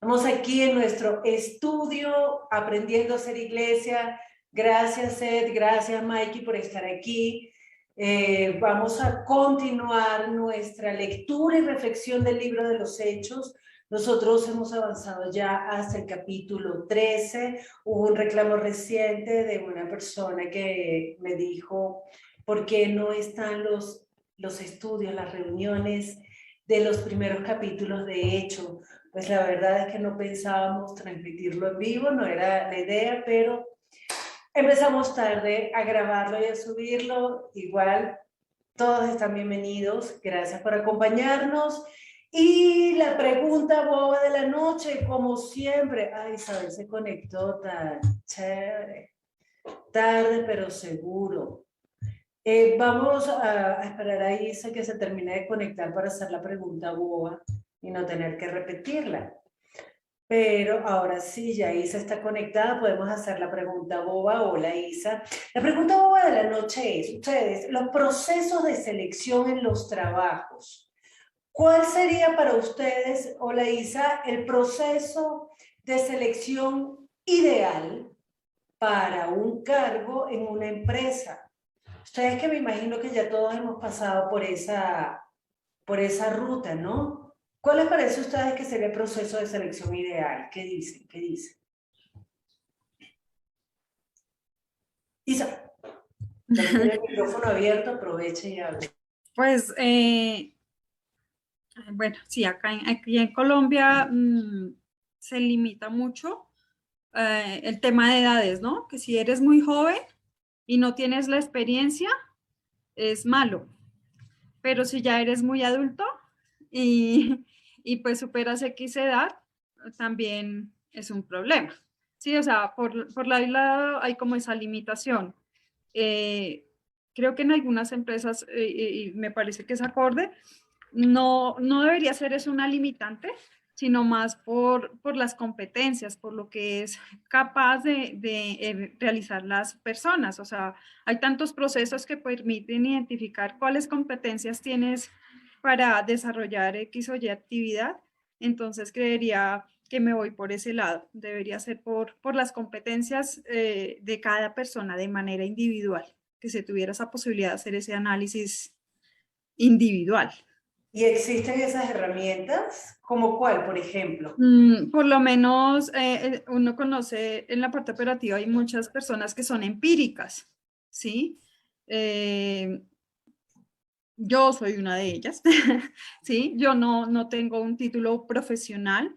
Estamos aquí en nuestro estudio aprendiendo a ser iglesia. Gracias, Ed, gracias, Mikey, por estar aquí. Vamos a continuar nuestra lectura y reflexión del libro de los Hechos. Nosotros hemos avanzado ya hasta el capítulo 13. Hubo un reclamo reciente de una persona que me dijo, ¿por qué no están los estudios, las reuniones de los primeros capítulos de Hechos? Pues la verdad es que no pensábamos transmitirlo en vivo, no era la idea, pero empezamos tarde a grabarlo y a subirlo. Igual, todos están bienvenidos. Gracias por acompañarnos. Y la pregunta boba de la noche, como siempre. Ay, Isabel se conectó tan chévere. Tarde, pero seguro. Vamos a esperar a Isa que se termine de conectar para hacer la pregunta boba y no tener que repetirla. Pero ahora sí, ya Isa está conectada, podemos hacer la pregunta boba. Hola Isa. La pregunta boba de la noche es, ustedes, los procesos de selección en los trabajos. ¿Cuál sería para ustedes, hola Isa, el proceso de selección ideal para un cargo en una empresa? Ustedes que me imagino que ya todos hemos pasado por esa ruta, ¿no? ¿Cuál les parece a ustedes que sería el proceso de selección ideal? ¿Qué dicen? ¿Qué dicen? Isa, ya que tiene el micrófono abierto, aproveche y hable. Pues, bueno, sí, aquí en Colombia se limita mucho el tema de edades, ¿no? Que si eres muy joven y no tienes la experiencia, es malo. Pero si ya eres muy adulto y, y pues superas X edad, también es un problema. Sí, o sea, por lado hay como esa limitación. Eh, Creo que en algunas empresas, y me parece que es acorde, no debería ser eso una limitante, sino más por las competencias, por lo que es capaz de realizar las personas. O sea, hay tantos procesos que permiten identificar cuáles competencias tienes para desarrollar X o Y actividad. Entonces, creería que me voy por ese lado. Debería ser por las competencias de cada persona de manera individual, que se tuviera esa posibilidad de hacer ese análisis individual. ¿Y existen esas herramientas? ¿Como cuál, por ejemplo? Por lo menos uno conoce en la parte operativa, hay muchas personas que son empíricas, ¿sí? Eh, yo soy una de ellas, ¿sí? Yo no tengo un título profesional,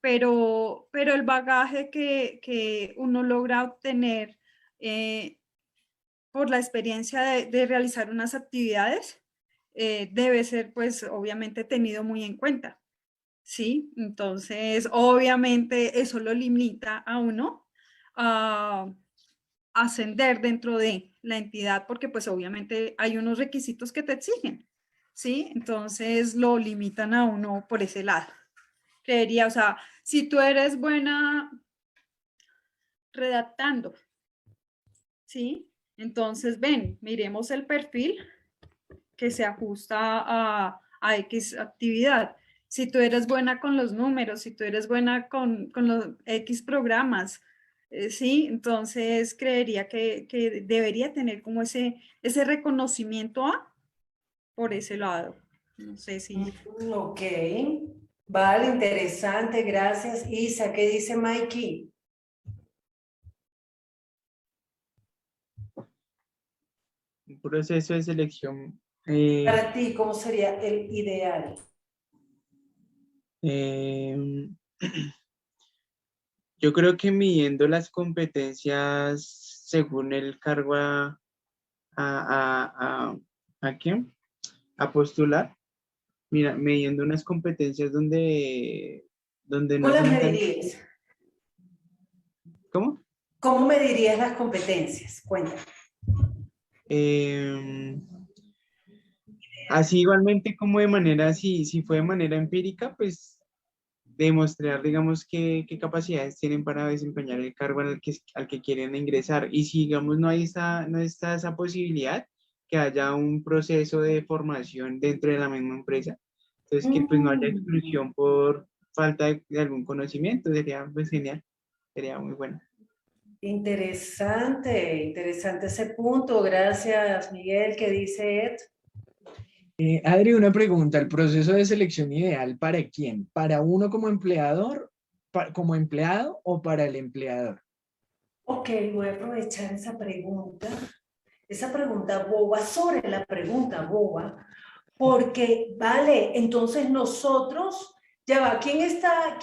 pero el bagaje que uno logra obtener eh, por la experiencia de realizar unas actividades debe ser, pues, obviamente tenido muy en cuenta. ¿Sí? Entonces, obviamente eso lo limita a uno a ascender dentro de la entidad porque pues obviamente hay unos requisitos que te exigen, ¿sí? Entonces lo limitan a uno por ese lado. Creería, o sea, si tú eres buena redactando, ¿sí? Entonces, ven, miremos el perfil que se ajusta a X actividad. Si tú eres buena con los números, si tú eres buena con los X programas, sí, entonces creería que debería tener como ese reconocimiento por ese lado. No sé si... Ok, vale, interesante, gracias. Isa, ¿qué dice Mikey? Un proceso de selección. Para ti, ¿cómo sería el ideal? eh, yo creo que midiendo las competencias según el cargo ¿a quién? A postular. Mira, midiendo unas competencias donde ¿Cómo no las sean tan... medirías? ¿Cómo? ¿Cómo medirías las competencias? Cuéntame. Eh, Así igualmente como de manera, si fue de manera empírica, pues demostrar, digamos, qué capacidades tienen para desempeñar el cargo al que quieren ingresar. Y si, digamos, no está esa posibilidad, que haya un proceso de formación dentro de la misma empresa. Entonces, que pues no haya Mm. exclusión falta de algún conocimiento, sería pues genial, sería muy bueno. Interesante, interesante ese punto. Gracias, Miguel. ¿Qué dice Ed? Adri, una pregunta, ¿el proceso de selección ideal para quién? ¿Para uno como empleador, como empleado o para el empleador? Ok, voy a aprovechar esa pregunta boba sobre la pregunta boba, porque, vale, entonces nosotros, ya va, quién está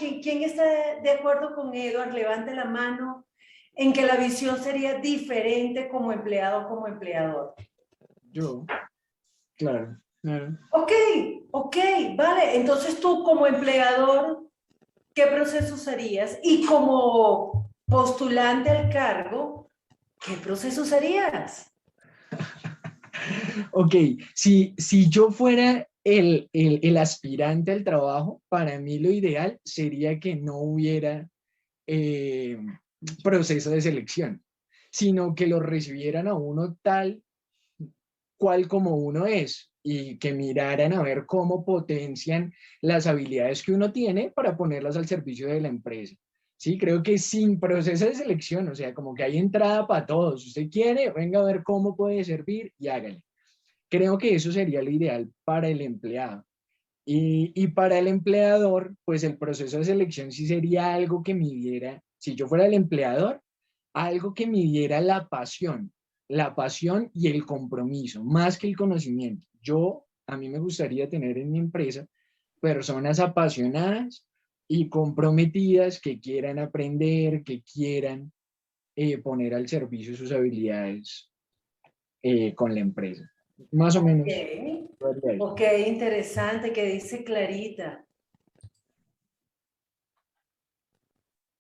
de acuerdo con Edward? Levante la mano en que la visión sería diferente como empleado como empleador. Yo, claro, claro. Ok, vale, entonces tú como empleador, ¿qué proceso harías? Y como postulante al cargo, ¿qué proceso harías? Ok, si yo fuera el aspirante al trabajo, para mí lo ideal sería que no hubiera eh, proceso de selección, sino que lo recibieran a uno tal cual como uno es y que miraran a ver cómo potencian las habilidades que uno tiene para ponerlas al servicio de la empresa. Sí, creo que sin proceso de selección, o sea, como que hay entrada para todos. Si usted quiere, venga a ver cómo puede servir y hágale. Creo que eso sería lo ideal para el empleado. Y para el empleador, pues el proceso de selección sí sería algo que midiera, si yo fuera el empleador, algo que midiera la pasión y el compromiso, más que el conocimiento. A mí me gustaría tener en mi empresa personas apasionadas y comprometidas que quieran aprender, que quieran poner al servicio sus habilidades con la empresa. Más o menos. Ok, interesante que dice Clarita.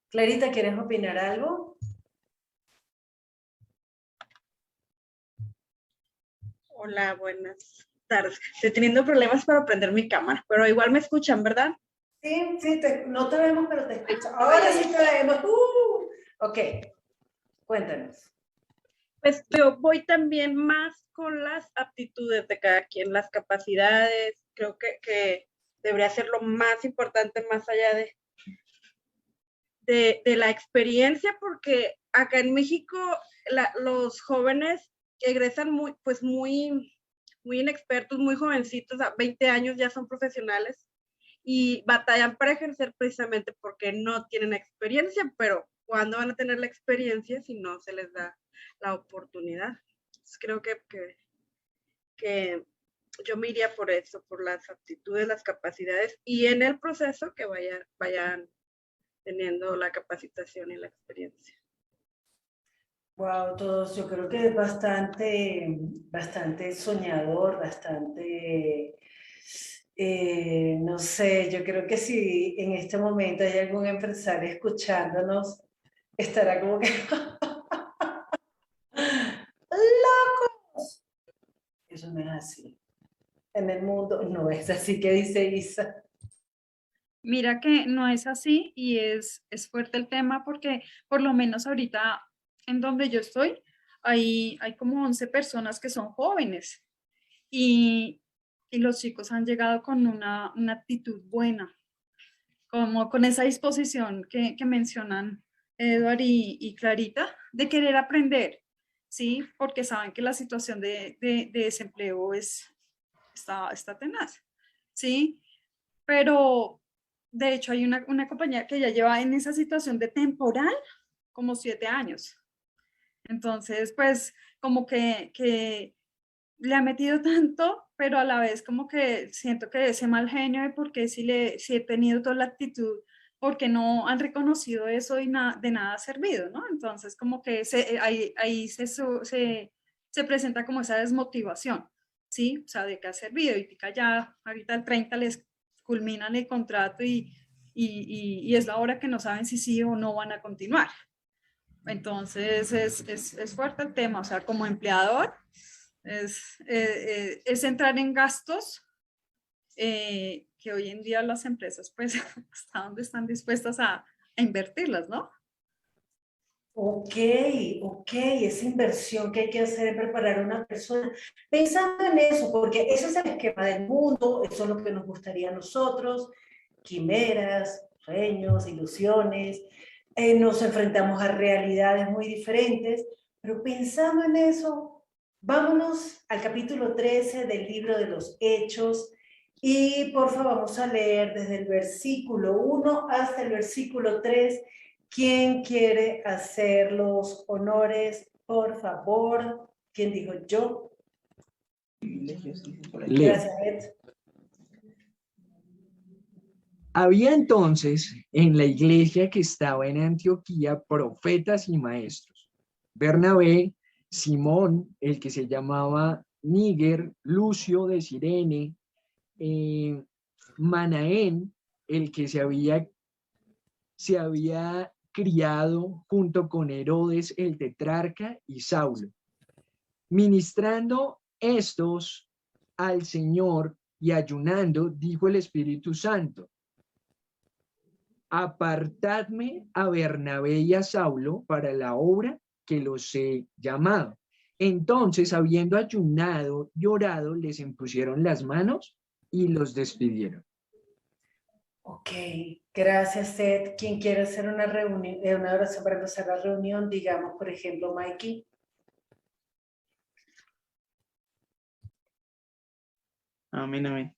Clarita, ¿quieres opinar algo? Hola, buenas tardes. Estoy teniendo problemas para prender mi cámara, pero igual me escuchan, ¿verdad? Sí, no te vemos, pero te escucho. Ahora sí te vemos. Ok, cuéntanos. Pues yo voy también más con las aptitudes de cada quien, las capacidades. Creo que debería ser lo más importante más allá de la experiencia, porque acá en México los jóvenes egresan muy inexpertos, muy jovencitos, a 20 años ya son profesionales y batallan para ejercer precisamente porque no tienen experiencia, pero ¿cuándo van a tener la experiencia si no se les da la oportunidad? Entonces, creo que yo me iría por eso, por las aptitudes, las capacidades y en el proceso que vayan teniendo la capacitación y la experiencia. Wow, todos, yo creo que es bastante soñador, no sé, yo creo que si en este momento hay algún empresario escuchándonos, estará como que ¡locos! Eso no es así. En el mundo no es así que dice Isa. Mira que no es así y es fuerte el tema porque por lo menos ahorita en donde yo estoy hay como 11 personas que son jóvenes y, y los chicos han llegado con una actitud buena, como con esa disposición que mencionan Eduard y Clarita de querer aprender, ¿sí? Porque saben que la situación de desempleo está tenaz, ¿sí? Pero de hecho hay una compañía que ya lleva en esa situación de temporal como 7 años. Entonces, pues como que le ha metido tanto, pero a la vez como que siento que ese mal genio de por qué si he tenido toda la actitud, porque no han reconocido eso y de nada ha servido, ¿no? Entonces como que ahí se presenta como esa desmotivación, ¿sí? O sea, de qué ha servido y pica ya, ahorita el 30 les culminan el contrato y es la hora que no saben si sí o no van a continuar. Entonces es fuerte el tema, o sea, como empleador es entrar en gastos que hoy en día las empresas pues hasta dónde están dispuestas a invertirlas, ¿no? Ok, esa inversión que hay que hacer en preparar a una persona, pensando en eso, porque ese es el esquema del mundo, eso es lo que nos gustaría a nosotros, quimeras, sueños, ilusiones, nos enfrentamos a realidades muy diferentes, pero pensando en eso, vámonos al capítulo 13 del libro de los Hechos y por favor vamos a leer desde el versículo 1 hasta el versículo 3. ¿Quién quiere hacer los honores? Por favor. ¿Quién dijo yo? Leo. Gracias, Ed. Había entonces en la iglesia que estaba en Antioquía profetas y maestros: Bernabé, Simón, el que se llamaba Níger, Lucio de Cirene, Manaén, el que se había criado junto con Herodes el tetrarca, y Saulo. Ministrando estos al Señor y ayunando, dijo el Espíritu Santo: apartadme a Bernabé y a Saulo para la obra que los he llamado. Entonces, habiendo ayunado y orado, les impusieron las manos y los despidieron. Ok, gracias, Seth. ¿Quién quiere hacer una reunión, una oración para empezar la reunión? Digamos, por ejemplo, Mikey. Amén, amén.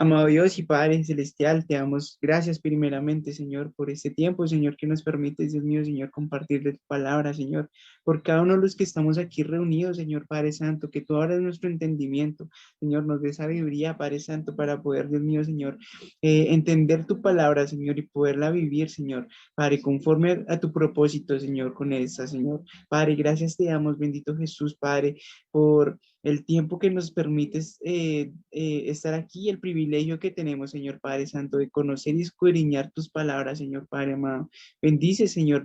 Amado Dios y Padre Celestial, te damos gracias primeramente, Señor, por este tiempo, Señor, que nos permite, Dios mío, Señor, compartir de tu palabra, Señor, por cada uno de los que estamos aquí reunidos, Señor Padre Santo, que tú abras nuestro entendimiento, Señor, nos dé sabiduría, Padre Santo, para poder, Dios mío, Señor, entender tu palabra, Señor, y poderla vivir, Señor, Padre, conforme a tu propósito, Señor, con esta, Señor. Padre, gracias te damos, bendito Jesús, Padre, por el tiempo que nos permites estar aquí, el privilegio que tenemos, Señor Padre Santo, de conocer y escudriñar tus palabras, Señor Padre amado. Bendice, Señor,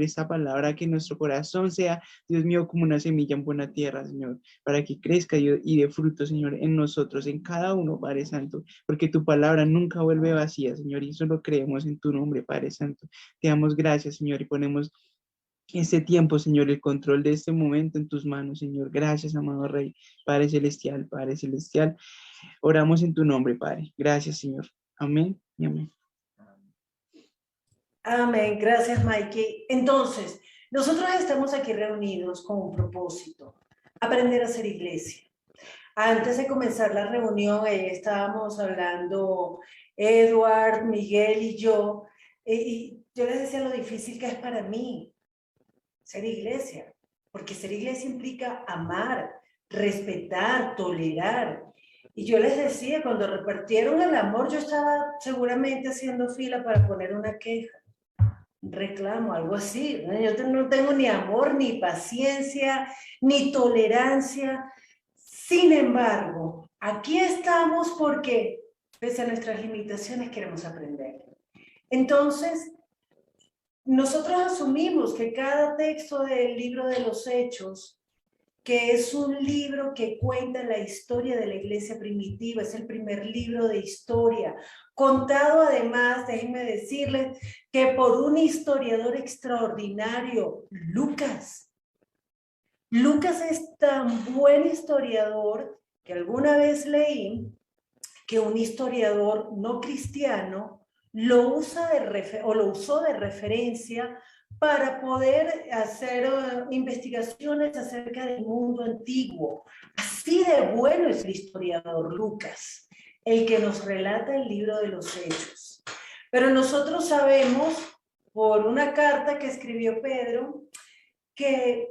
esta palabra, que nuestro corazón sea, Dios mío, como una semilla en buena tierra, Señor, para que crezca y dé fruto, Señor, en nosotros, en cada uno, Padre Santo, porque tu palabra nunca vuelve vacía, Señor, y eso lo creemos en tu nombre, Padre Santo. Te damos gracias, Señor, y ponemos este tiempo, Señor, el control de este momento en tus manos, Señor. Gracias, amado Rey, Padre Celestial, Padre Celestial. Oramos en tu nombre, Padre. Gracias, Señor. Amén y amén. Amén. Gracias, Mikey. Entonces, nosotros estamos aquí reunidos con un propósito: aprender a ser iglesia. Antes de comenzar la reunión, estábamos hablando Edward, Miguel y yo les decía lo difícil que es para mí ser iglesia, porque ser iglesia implica amar, respetar, tolerar. Y yo les decía, cuando repartieron el amor, yo estaba seguramente haciendo fila para poner una queja, un reclamo, algo así. Yo no tengo ni amor, ni paciencia, ni tolerancia. Sin embargo, aquí estamos porque, pese a nuestras limitaciones, queremos aprender. Entonces, nosotros asumimos que cada texto del libro de los Hechos, que es un libro que cuenta la historia de la iglesia primitiva, es el primer libro de historia, contado además, déjenme decirles, que por un historiador extraordinario, Lucas. Lucas es tan buen historiador que alguna vez leí que un historiador no cristiano lo usó de referencia para poder hacer investigaciones acerca del mundo antiguo. Así de bueno es el historiador Lucas, el que nos relata el libro de los Hechos. Pero nosotros sabemos, por una carta que escribió Pedro, que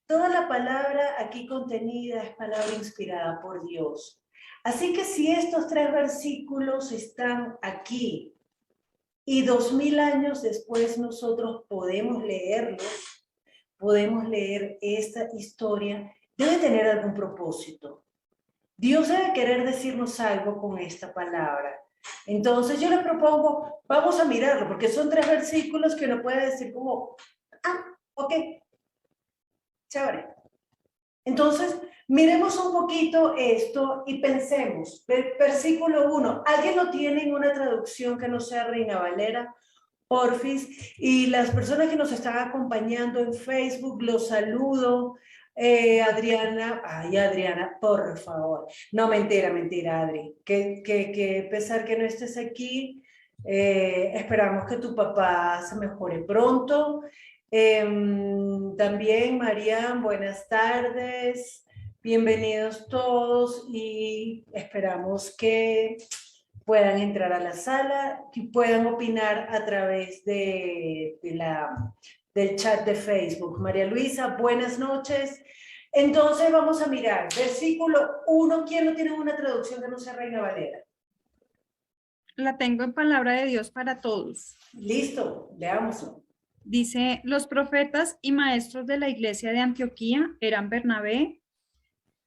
toda la palabra aquí contenida es palabra inspirada por Dios. Así que si estos 3 versículos están aquí, y 2000 años después nosotros podemos leerlos, podemos leer esta historia, debe tener algún propósito. Dios debe querer decirnos algo con esta palabra. Entonces yo les propongo, vamos a mirarlo, porque son 3 versículos que uno puede decir como, ok, chévere. Entonces, miremos un poquito esto y pensemos. Versículo 1. ¿Alguien lo tiene en una traducción que no sea Reina Valera? Porfis. Y las personas que nos están acompañando en Facebook, los saludo. Adriana, ay Adriana, por favor. No, mentira, Adri. Que pesar que no estés aquí. Esperamos que tu papá se mejore pronto. También, Marian, buenas tardes. Bienvenidos todos y esperamos que puedan entrar a la sala y puedan opinar a través del chat de Facebook. María Luisa, buenas noches. Entonces vamos a mirar, versículo 1, ¿quién no tiene una traducción que no sea Reina Valera? La tengo en palabra de Dios para todos. Listo, leámoslo. Dice, los profetas y maestros de la iglesia de Antioquía eran Bernabé,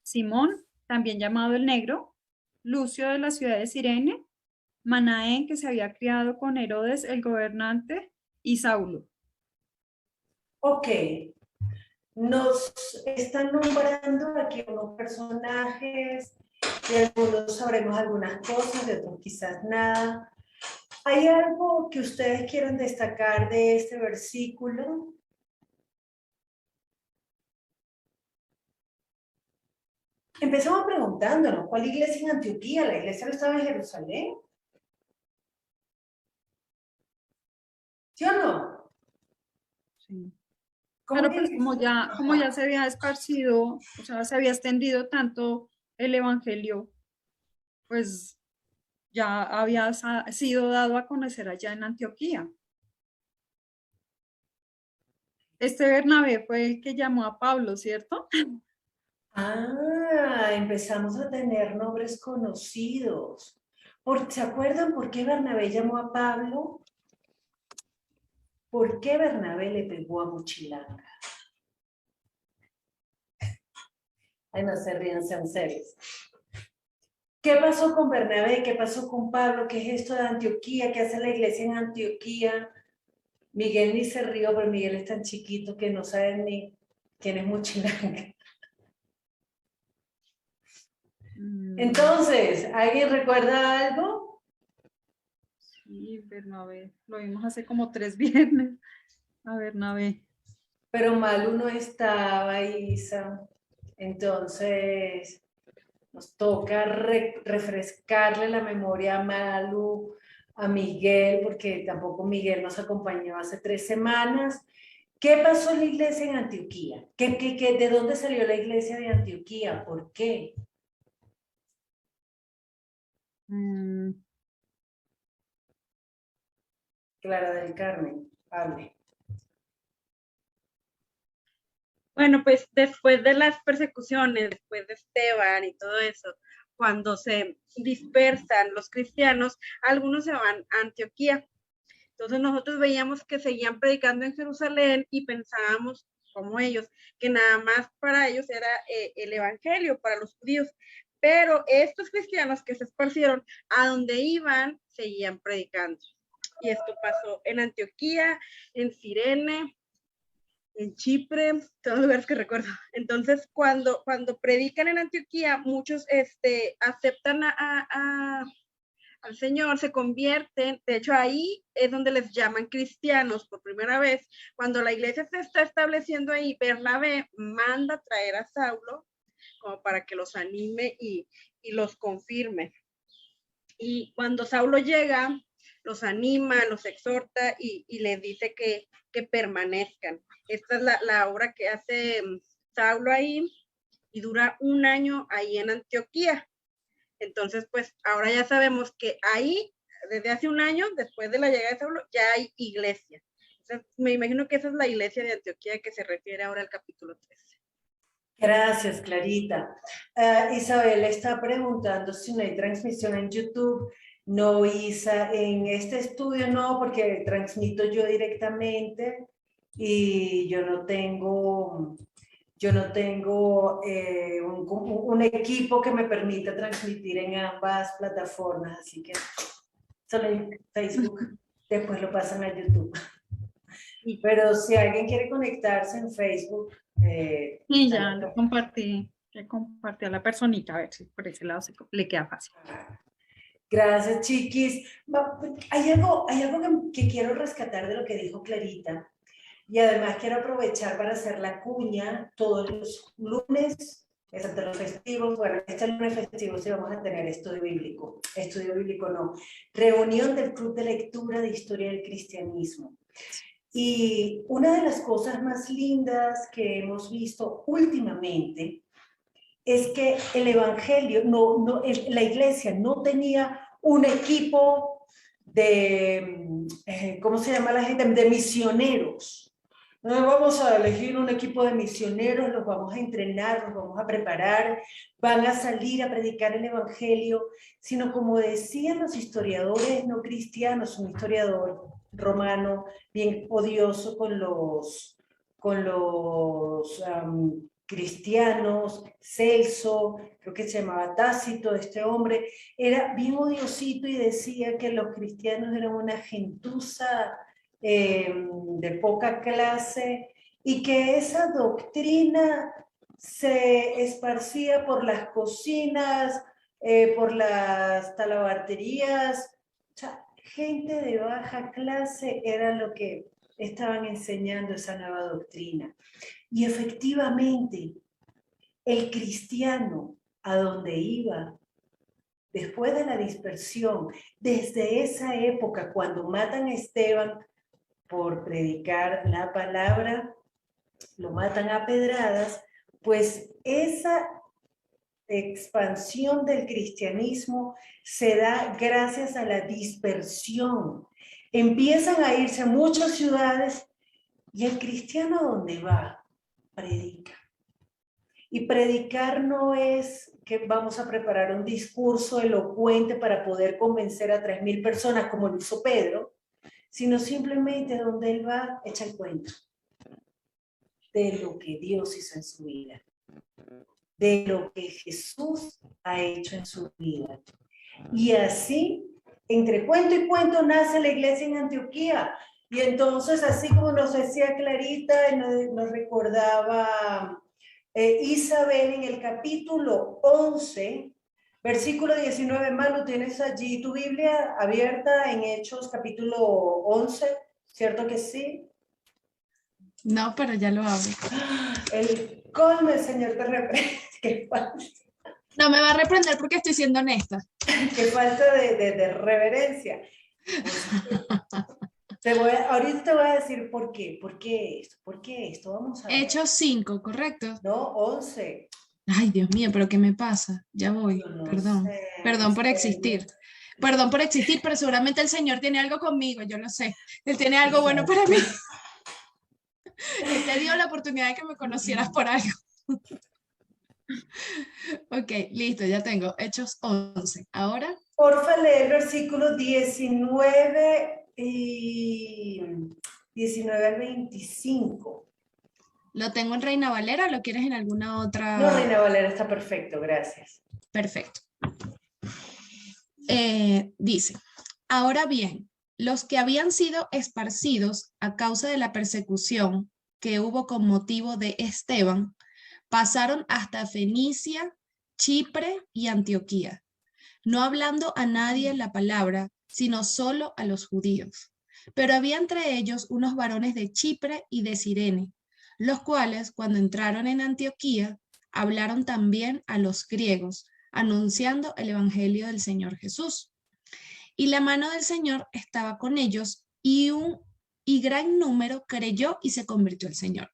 Simón, también llamado el Negro, Lucio de la ciudad de Cirene, Manaén, que se había criado con Herodes el gobernante, y Saulo. Ok, nos están nombrando aquí unos personajes, de algunos sabremos algunas cosas, de otros quizás nada. ¿Hay algo que ustedes quieran destacar de este versículo? Empezamos preguntándonos, ¿cuál iglesia en Antioquía? ¿La iglesia no estaba en Jerusalén? ¿Sí o no? Sí. ¿Cómo Pero que pues como ya se había esparcido, o sea, se había extendido tanto el evangelio, pues ya había sido dado a conocer allá en Antioquía. Este Bernabé fue el que llamó a Pablo, ¿cierto? Ah, empezamos a tener nombres conocidos. ¿Se acuerdan por qué Bernabé llamó a Pablo? ¿Por qué Bernabé le pegó a Mochilanga? Ay, no se rían, sean serios. ¿Qué pasó con Bernabé? ¿Qué pasó con Pablo? ¿Qué es esto de Antioquía? ¿Qué hace la iglesia en Antioquía? Miguel ni se rió, pero Miguel es tan chiquito que no sabe ni quién es Mochilanga. Entonces, ¿alguien recuerda algo? Sí, Bernabé. Lo vimos hace como 3 viernes. A Bernabé. Pero Malu no estaba, Isa. Entonces, nos toca refrescarle la memoria a Malu, a Miguel, porque tampoco Miguel nos acompañó hace 3 semanas. ¿Qué pasó en la iglesia en Antioquía? ¿De dónde salió la iglesia de Antioquía? ¿Por qué? Clara del Carmen, hable. Bueno, pues después de las persecuciones, después de Esteban y todo eso, cuando se dispersan los cristianos, algunos se van a Antioquía. Entonces nosotros veíamos que seguían predicando en Jerusalén y pensábamos, como ellos, que nada más para ellos era el evangelio, para los judíos. Pero estos cristianos que se esparcieron, a donde iban, seguían predicando. Y esto pasó en Antioquía, en Cirene, en Chipre, todos los lugares que recuerdo. Entonces, cuando predican en Antioquía, muchos aceptan al Señor, se convierten. De hecho, ahí es donde les llaman cristianos por primera vez. Cuando la iglesia se está estableciendo ahí, Bernabé manda traer a Saulo como para que los anime y los confirme. Y cuando Saulo llega, los anima, los exhorta y les dice que permanezcan. Esta es la obra que hace Saulo ahí y dura 1 año ahí en Antioquía. Entonces, pues ahora ya sabemos que ahí, desde hace 1 año, después de la llegada de Saulo, ya hay iglesia. Entonces, me imagino que esa es la iglesia de Antioquía que se refiere ahora al capítulo 13. Gracias, Clarita. Isabel está preguntando si no hay transmisión en YouTube. No, Isa, en este estudio no, porque transmito yo directamente y yo no tengo un equipo que me permita transmitir en ambas plataformas, así que solo en Facebook, después lo pasan a YouTube. Pero si alguien quiere conectarse en Facebook... Sí, ya le compartí a la personita, a ver si por ese lado le queda fácil. Gracias, chiquis. Hay algo que quiero rescatar de lo que dijo Clarita. Y además quiero aprovechar para hacer la cuña todos los lunes, excepto los festivos. Bueno, este lunes festivo sí vamos a tener estudio bíblico no, reunión del Club de Lectura de Historia del Cristianismo. Y una de las cosas más lindas que hemos visto últimamente es que el Evangelio, la iglesia no tenía un equipo de, ¿cómo se llama la gente? De misioneros. No vamos a elegir un equipo de misioneros, los vamos a entrenar, los vamos a preparar, van a salir a predicar el Evangelio, sino como decían los historiadores no cristianos, un historiador romano bien odioso con los cristianos, Celso, creo que se llamaba Tácito, este hombre, era bien odiosito y decía que los cristianos eran una gentuza de poca clase y que esa doctrina se esparcía por las cocinas, por las talabarterías, o sea, gente de baja clase era lo que estaban enseñando esa nueva doctrina. Y efectivamente, el cristiano a donde iba, después de la dispersión, desde esa época, cuando matan a Esteban por predicar la palabra, lo matan a pedradas, pues esa expansión del cristianismo se da gracias a la dispersión. Empiezan a irse a muchas ciudades y el cristiano a donde va, predica. Y predicar no es que vamos a preparar un discurso elocuente para poder convencer a 3,000 personas como lo hizo Pedro, sino simplemente donde él va, echa el cuento de lo que Dios hizo en su vida, de lo que Jesús ha hecho en su vida. Y así, entre cuento y cuento, nace la iglesia en Antioquía. Y entonces, así como nos decía Clarita, nos recordaba Isabel en el capítulo 11, versículo 19, Malu, tienes allí tu Biblia abierta en Hechos capítulo 11, ¿cierto que sí? No, pero ya lo abro. El colmo, el Señor te reprende. Qué falta. No me va a reprender porque estoy siendo honesta. Qué falta de reverencia. Ahorita te voy a decir por qué. ¿Por qué esto? ¿Por qué esto? Vamos a ver. Hechos 5, ¿correcto? No, 11. Ay, Dios mío, ¿pero qué me pasa? Ya voy, Yo no perdón. sé, Perdón por Misterio. existir. Perdón por existir, pero seguramente el Señor tiene algo conmigo, yo lo sé. Él tiene algo bueno para mí. Él te dio la oportunidad de que me conocieras por algo. Ok, listo, ya tengo. Hechos 11. Ahora, Porfa, lee el versículo 19 y 19 al 25. ¿lo tengo en Reina Valera o lo quieres en alguna otra? No, Reina Valera, está perfecto, gracias. Perfecto. Dice, ahora bien, los que habían sido esparcidos a causa de la persecución que hubo con motivo de Esteban, pasaron hasta Fenicia, Chipre y Antioquía, no hablando a nadie la palabra, sino solo a los judíos. Pero había entre ellos unos varones de Chipre y de Cirene, los cuales, cuando entraron en Antioquía, hablaron también a los griegos, anunciando el evangelio del Señor Jesús. Y la mano del Señor estaba con ellos, y gran número creyó y se convirtió al Señor.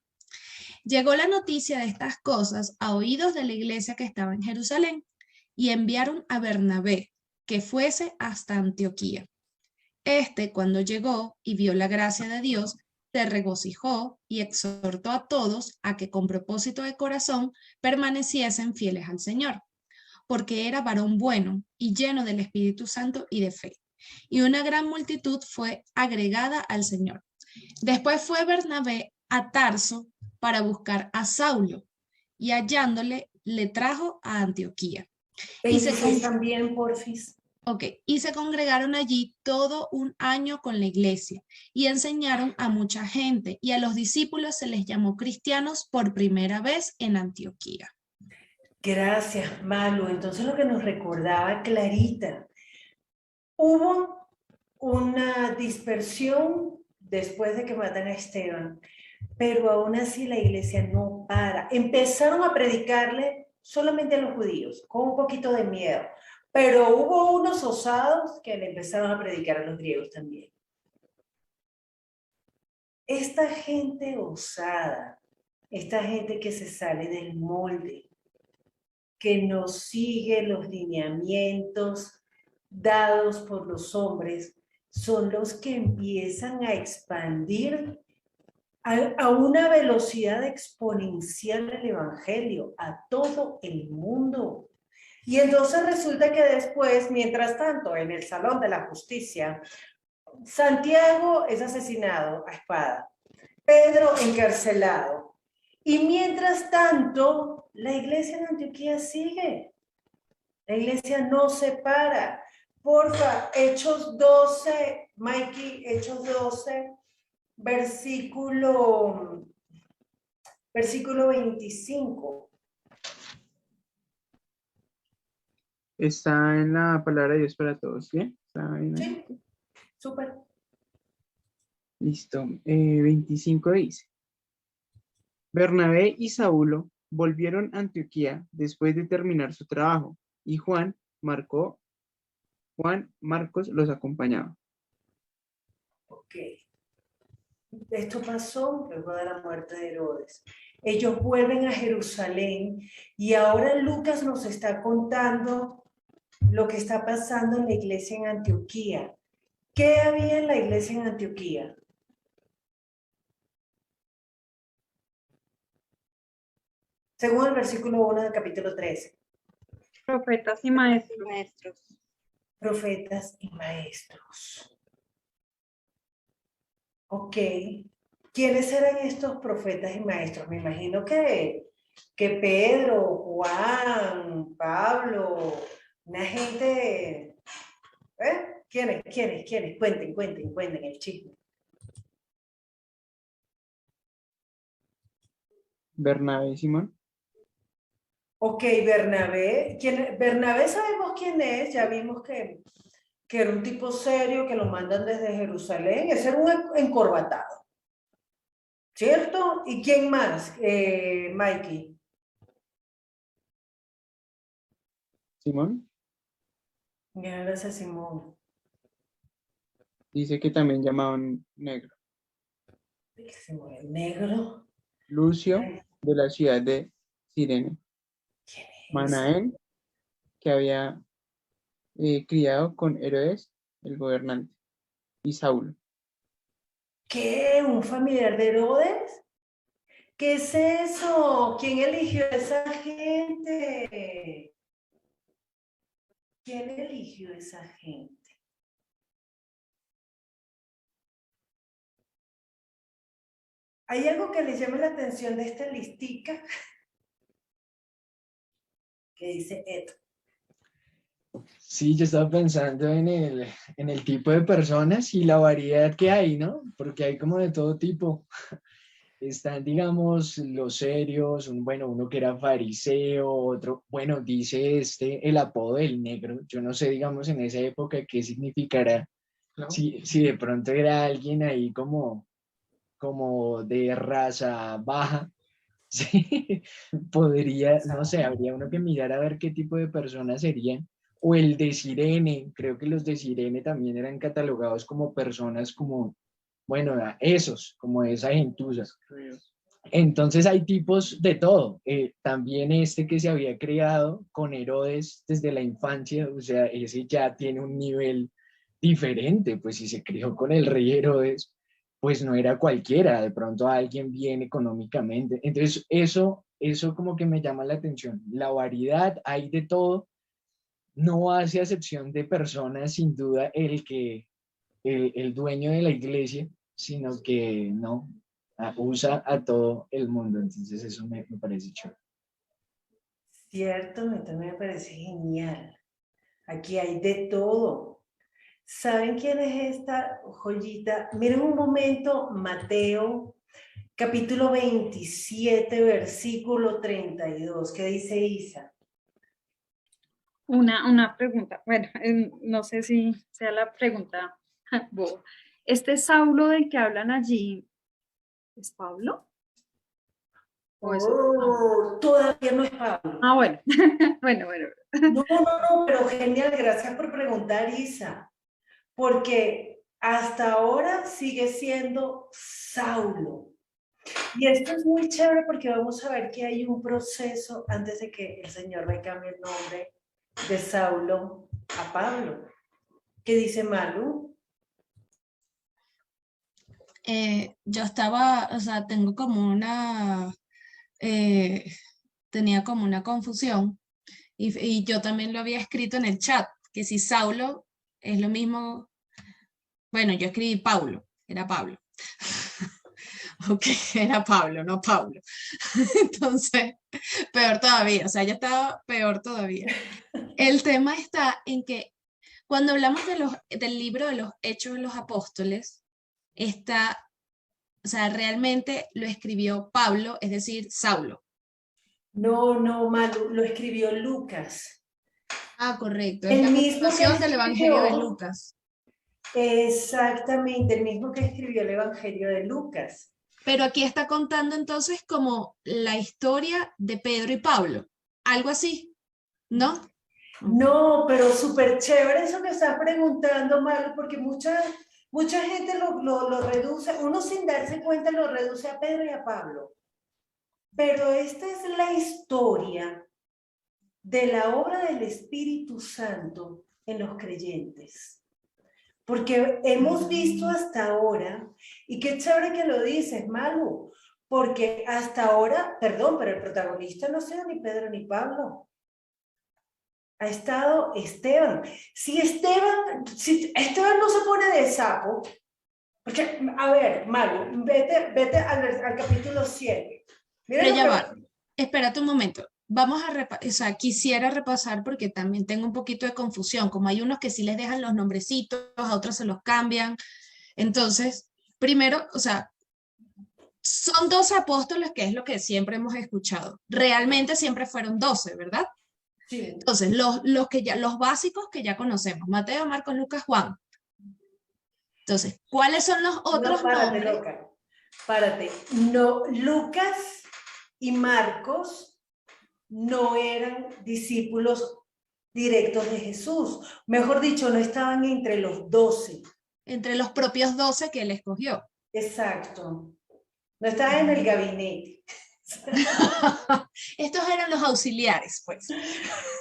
Llegó la noticia de estas cosas a oídos de la iglesia que estaba en Jerusalén, y enviaron a Bernabé, que fuese hasta Antioquía. Este, cuando llegó y vio la gracia de Dios, se regocijó y exhortó a todos a que con propósito de corazón permaneciesen fieles al Señor, porque era varón bueno y lleno del Espíritu Santo y de fe. Y una gran multitud fue agregada al Señor. Después fue Bernabé a Tarso para buscar a Saulo, y hallándole, le trajo a Antioquía. Y se también, porfis. Ok, y se congregaron allí todo un año con la iglesia y enseñaron a mucha gente, y a los discípulos se les llamó cristianos por primera vez en Antioquía. Gracias, Malu. Entonces lo que nos recordaba Clarita, hubo una dispersión después de que matan a Esteban, pero aún así la iglesia no para. Empezaron a predicarle solamente a los judíos, con un poquito de miedo, pero hubo unos osados que le empezaron a predicar a los griegos también. Esta gente osada, esta gente que se sale del molde, que no sigue los lineamientos dados por los hombres, son los que empiezan a expandir a una velocidad exponencial el evangelio a todo el mundo. Y entonces resulta que después, mientras tanto, en el Salón de la Justicia, Santiago es asesinado a espada, Pedro encarcelado. Y mientras tanto, la iglesia en Antioquía sigue. La iglesia no se para. Porfa, Hechos 12, Mikey, Hechos 12, versículo 25. Está en la palabra de Dios para todos, ¿bien? Está bien ahí. Sí, súper. Listo. 25 dice: Bernabé y Saulo volvieron a Antioquía después de terminar su trabajo, y Juan Marcos los acompañaba. Ok. Esto pasó luego de la muerte de Herodes. Ellos vuelven a Jerusalén y ahora Lucas nos está contando lo que está pasando en la iglesia en Antioquía. ¿Qué había en la iglesia en Antioquía? Según el versículo 1 del capítulo 13. Profetas y maestros. Profetas y maestros. Ok. ¿Quiénes eran estos profetas y maestros? Me imagino que Pedro, Juan, Pablo, una gente... ¿Quiénes? Cuenten el chisme. Bernabé y Simón. Ok, Bernabé. Bernabé sabemos quién es, ya vimos que era un tipo serio, que lo mandan desde Jerusalén. Ese era un encorbatado. ¿Cierto? ¿Y quién más, Mikey? Simón Gracias, Simón. dice que también llamaban negro. Simón el negro. Lucio, de la ciudad de Cirene. ¿Quién es? Manaén, que había criado con Herodes, el gobernante, y Saulo. ¿Qué? ¿Un familiar de Herodes? ¿Qué es eso? ¿Quién eligió a esa gente? ¿Quién eligió a esa gente? ¿Hay algo que les llame la atención de esta listica? Que dice Ed. Sí, yo estaba pensando en el tipo de personas y la variedad que hay, ¿no? Porque hay como de todo tipo. Están, digamos, los serios, uno que era fariseo, otro, bueno, dice el apodo del negro. Yo no sé, digamos, en esa época qué significará. ¿No? Si de pronto era alguien ahí como de raza baja, sí, podría, no sé, habría uno que mirar a ver qué tipo de persona serían. O el de Cirene, creo que los de Cirene también eran catalogados como personas como, bueno, esos, como esa gentuza. Entonces hay tipos de todo. También este que se había creado con Herodes desde la infancia, o sea, ese ya tiene un nivel diferente, pues si se crió con el rey Herodes, pues no era cualquiera, de pronto alguien bien económicamente. Entonces eso como que me llama la atención. La variedad, hay de todo, no hace acepción de personas, sin duda, el dueño de la iglesia, sino que no, usa a todo el mundo. Entonces eso me parece chévere. Cierto, a mí también me parece genial. Aquí hay de todo. ¿Saben quién es esta joyita? Miren un momento, Mateo, capítulo 27, versículo 32. ¿Qué dice Isa? Una pregunta, bueno, no sé si sea la pregunta boba. ¿Este Saulo del que hablan allí es Pablo? ¿O eso? Oh, todavía no es Pablo. Ah, bueno. Bueno, bueno. No, pero genial, gracias por preguntar, Isa, porque hasta ahora sigue siendo Saulo. Y esto es muy chévere porque vamos a ver que hay un proceso antes de que el Señor le cambie el nombre de Saulo a Pablo. ¿Qué dice Malu? Yo estaba, o sea, tengo como tenía como una confusión y yo también lo había escrito en el chat, que si Saulo es lo mismo, bueno, yo escribí Paulo, era Pablo. Ok, era Pablo, no Paulo. Entonces, peor todavía, o sea, yo estaba peor todavía. El tema está en que cuando hablamos del libro de los Hechos de los Apóstoles, está, o sea, realmente lo escribió Pablo, es decir, Saulo. No, Malu, lo escribió Lucas. Ah, correcto, es El la mismo que continuación del Evangelio de escribió, Lucas. exactamente, el mismo que escribió el Evangelio de Lucas. Pero aquí está contando entonces como la historia de Pedro y Pablo, algo así, ¿no? No, pero súper chévere eso que estás preguntando, Malu, porque mucha gente lo reduce, uno sin darse cuenta lo reduce a Pedro y a Pablo. Pero esta es la historia de la obra del Espíritu Santo en los creyentes. Porque hemos visto hasta ahora, y qué chévere que lo dices, Malu, porque hasta ahora, perdón, pero el protagonista no ha sido ni Pedro ni Pablo. Ha estado Esteban. Si Esteban no se pone de sapo, porque, a ver, Malu, vete al capítulo 7. Mira Pero lo ya que va, espérate un momento. Vamos a repasar, o sea, quisiera repasar porque también tengo un poquito de confusión, como hay unos que sí les dejan los nombrecitos, a otros se los cambian. Entonces, primero, o sea, son 12 apóstoles, que es lo que siempre hemos escuchado. Realmente siempre fueron 12, ¿verdad? Sí. Entonces, los básicos que ya conocemos, Mateo, Marcos, Lucas, Juan. Entonces, ¿cuáles son los otros No, párate, nombres? loca. Párate. No, Lucas y Marcos no eran discípulos directos de Jesús. Mejor dicho, no estaban entre los 12. Entre los propios 12 que él escogió. Exacto. No estaban en el gabinete. Estos eran los auxiliares, pues.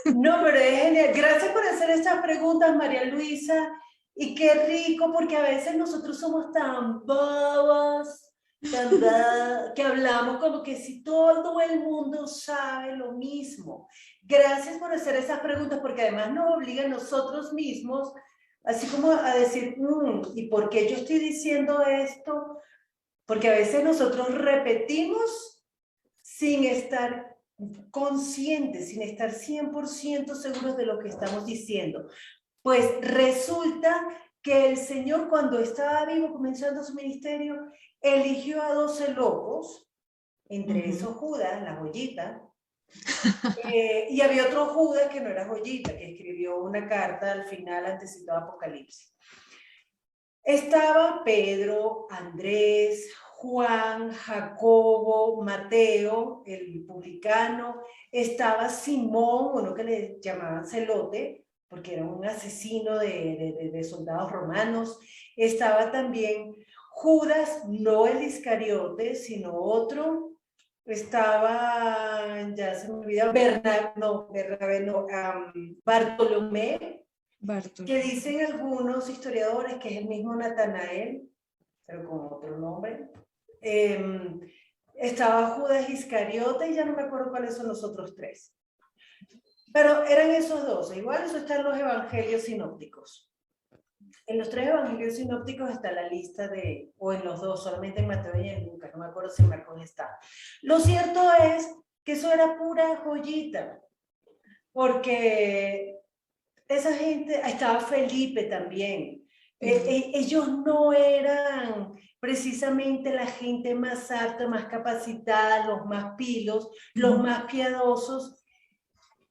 No, pero es genial. Gracias por hacer estas preguntas, María Luisa. Y qué rico, porque a veces nosotros somos tan bobos, que hablamos como que si todo el mundo sabe lo mismo. Gracias por hacer esas preguntas, porque además nos obliga a nosotros mismos, así como a decir, ¿y por qué yo estoy diciendo esto? Porque a veces nosotros repetimos sin estar conscientes, sin estar 100% seguros de lo que estamos diciendo. Pues resulta que el Señor, cuando estaba vivo comenzando su ministerio, eligió a 12 locos, entre esos Judas, la joyita, y había otro Judas que no era joyita, que escribió una carta al final antesito de Apocalipsis. Estaba Pedro, Andrés, Juan, Jacobo, Mateo, el publicano, estaba Simón, uno que le llamaban Celote, porque era un asesino de soldados romanos, estaba también Judas, no el Iscariote, sino otro, estaba, ya se me olvidó, Bartolomé, que dicen algunos historiadores que es el mismo Natanael, pero con otro nombre. Estaba Judas Iscariote y ya no me acuerdo cuáles son los otros tres. Pero eran esos 12. Igual eso está en los evangelios sinópticos. En los 3 evangelios sinópticos está la lista de, o en los 2, solamente en Mateo y en Lucas, no me acuerdo si en Marcos está. Lo cierto es que eso era pura joyita, porque esa gente, estaba Felipe también, ellos no eran precisamente la gente más apta, más capacitada, los más pilos, los más piadosos.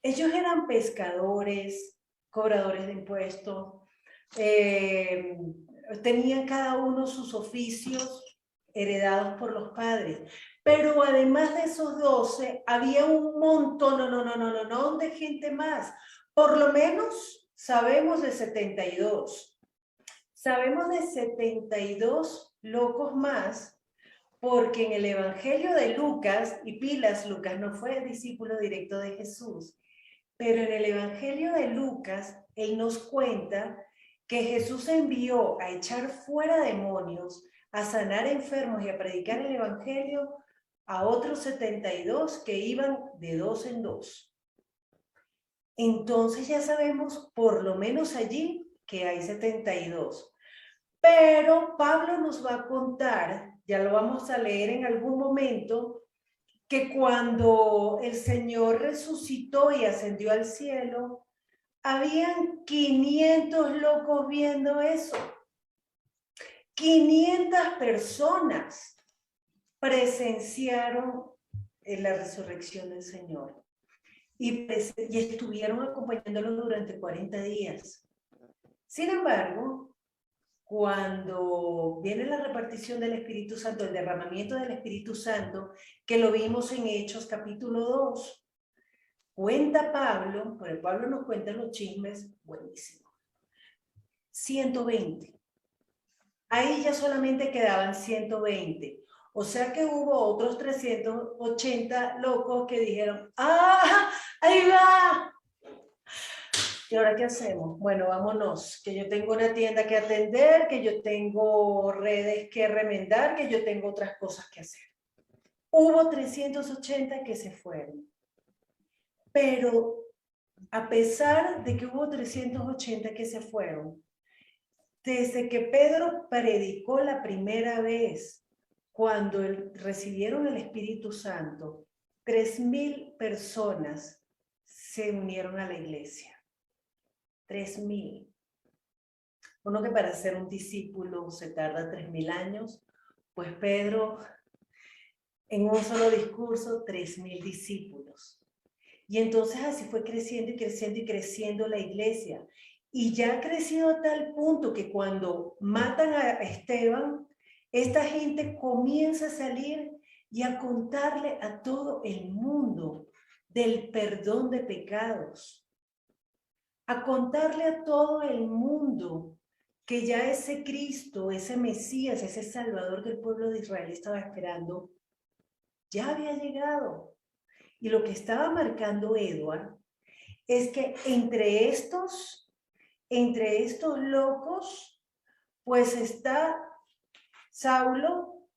Ellos eran pescadores, cobradores de impuestos, tenían cada uno sus oficios heredados por los padres, Pero además de esos 12, había un montón, de gente más. Por lo menos sabemos de 72. Sabemos de 72 locos más, porque en el Evangelio de Lucas, y pilas, Lucas no fue discípulo directo de Jesús, pero en el Evangelio de Lucas, él nos cuenta que Jesús envió a echar fuera demonios, a sanar enfermos y a predicar el Evangelio a otros 72 que iban de 2 en 2. Entonces ya sabemos, por lo menos allí, que hay 72. Pero Pablo nos va a contar, ya lo vamos a leer en algún momento, que cuando el Señor resucitó y ascendió al cielo, habían 500 locos viendo eso. 500 personas presenciaron la resurrección del Señor y estuvieron acompañándolo durante 40 días. Sin embargo, cuando viene la repartición del Espíritu Santo, el derramamiento del Espíritu Santo, que lo vimos en Hechos capítulo 2, cuenta Pablo, pero Pablo nos cuenta los chismes buenísimos. 120. Ahí ya solamente quedaban 120. O sea que hubo otros 380 locos que dijeron, ¡ah, ahí va! ¿Y ahora qué hacemos? Bueno, vámonos, que yo tengo una tienda que atender, que yo tengo redes que remendar, que yo tengo otras cosas que hacer. Hubo 380 que se fueron. Pero a pesar de que hubo 380 que se fueron, desde que Pedro predicó la primera vez, cuando recibieron el Espíritu Santo, 3,000 personas se unieron a la iglesia. 3,000. Uno que para ser un discípulo se tarda 3,000 años, pues Pedro, en un solo discurso, 3,000 discípulos. Y entonces así fue creciendo y creciendo y creciendo la iglesia. Y ya ha crecido a tal punto que cuando matan a Esteban, esta gente comienza a salir y a contarle a todo el mundo del perdón de pecados. A contarle a todo el mundo que ya ese Cristo, ese Mesías, ese Salvador del pueblo de Israel estaba esperando, ya había llegado. Y lo que estaba marcando Edward es que entre estos locos, pues está Saulo,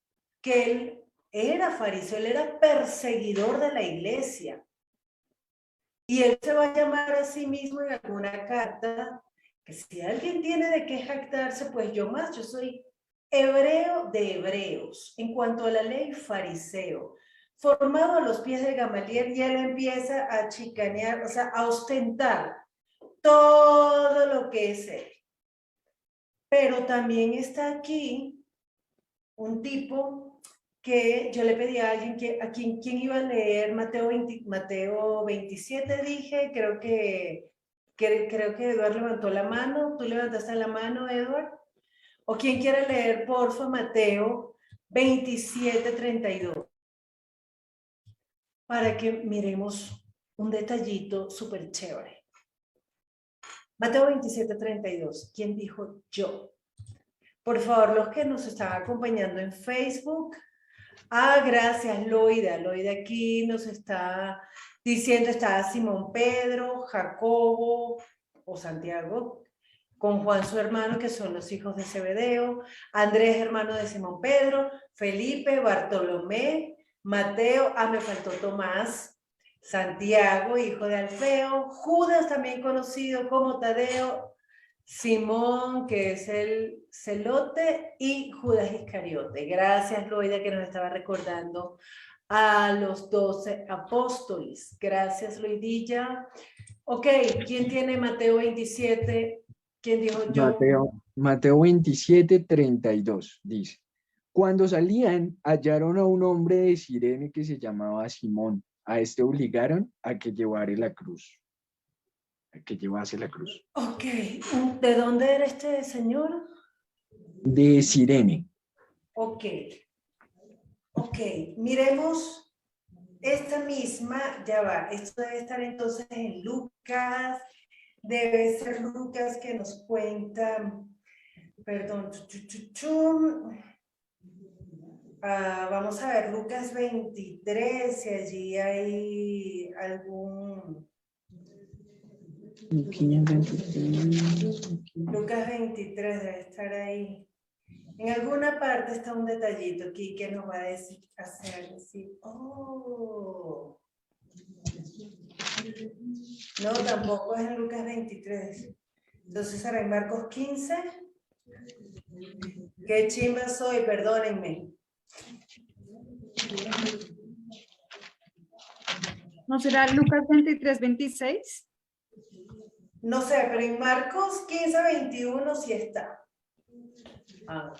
que él era fariseo, él era perseguidor de la iglesia. Y él se va a llamar a sí mismo en alguna carta, que si alguien tiene de qué jactarse, pues yo soy hebreo de hebreos, en cuanto a la ley fariseo, formado a los pies de Gamaliel, y él empieza a chicanear, o sea, a ostentar todo lo que es él. Pero también está aquí un tipo que yo le pedí a alguien quién iba a leer Mateo 27, dije, creo que Eduard levantó la mano. ¿Tú levantaste la mano, Eduard? ¿O quién quiere leer, porfa, Mateo 27:32? Para que miremos un detallito súper chévere. Mateo 27:32. ¿Quién dijo yo? Por favor, los que nos están acompañando en Facebook. Gracias, Loida. Loida aquí nos está diciendo, está Simón Pedro, Jacobo o Santiago, con Juan su hermano, que son los hijos de Zebedeo, Andrés, hermano de Simón Pedro, Felipe, Bartolomé, Mateo, me faltó Tomás, Santiago, hijo de Alfeo, Judas, también conocido como Tadeo, Simón, que es el celote, y Judas Iscariote. Gracias, Loida, que nos estaba recordando a los 12 apóstoles. Gracias, Loidilla. Ok, ¿quién tiene Mateo 27? ¿Quién dijo yo? Mateo 27:32 dice: cuando salían, hallaron a un hombre de Cirene que se llamaba Simón. A este obligaron a que llevase la cruz. Ok, ¿de dónde era este señor? De Cirene. Ok. Ok, miremos esta misma, ya va, esto debe estar entonces en Lucas, debe ser Lucas que nos cuenta, perdón, vamos a ver Lucas 23, si allí hay algún... Lucas 23 debe estar ahí. En alguna parte está un detallito aquí que nos va a decir, oh. No, tampoco es en Lucas 23. Entonces será en Marcos 15. Qué chimba soy, perdónenme. ¿No será Lucas 23, 26? No sé, pero en Marcos 15, 21 sí está. Ah.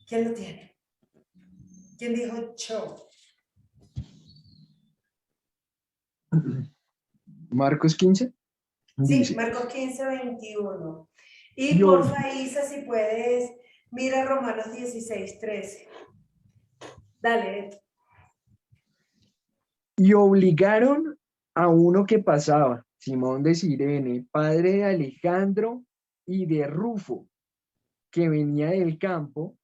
¿Quién lo tiene? ¿Quién dijo yo? Marcos 15. Sí, Dice, Marcos 15, 21. Y y, ob- porfa, Isa, si puedes, mira Romanos 16, 13. Dale. y obligaron a uno que pasaba, Simón de Cirene, padre de Alejandro y de Rufo, que venía del campo,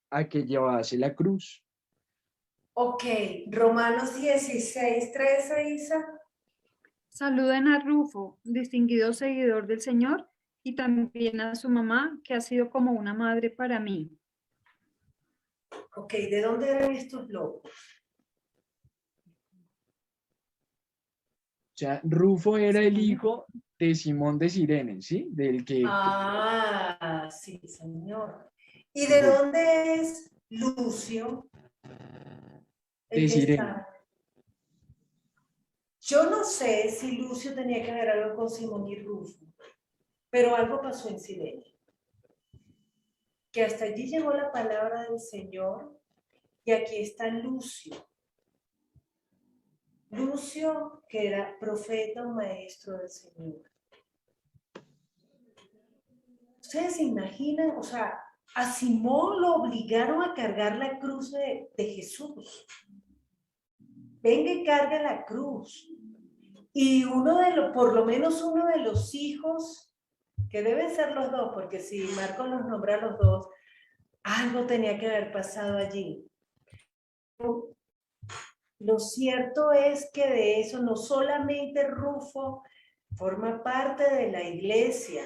a que llevase la cruz. Ok, Romanos 16, 13, Isa. Saluden a Rufo, distinguido seguidor del Señor, y también a su mamá, que ha sido como una madre para mí. Ok, ¿de dónde eran estos lobos? O sea, Rufo era el hijo de Simón de Cirene, ¿sí? Del que... Ah, sí, señor. ¿Y de Rufo, dónde es Lucio? El de que Cirene. está. Yo no sé si Lucio tenía que ver algo con Simón y Rufo, pero algo pasó en Sirene. Que hasta allí llegó la palabra del Señor y aquí está Lucio. Lucio, que era profeta o maestro del Señor. ¿Ustedes se imaginan? O sea, a Simón lo obligaron a cargar la cruz de Jesús. Venga y carga la cruz. Y por lo menos uno de los hijos, que deben ser los dos, porque si Marcos los nombra a los dos, algo tenía que haber pasado allí. Lo cierto es que de eso no solamente Rufo forma parte de la iglesia,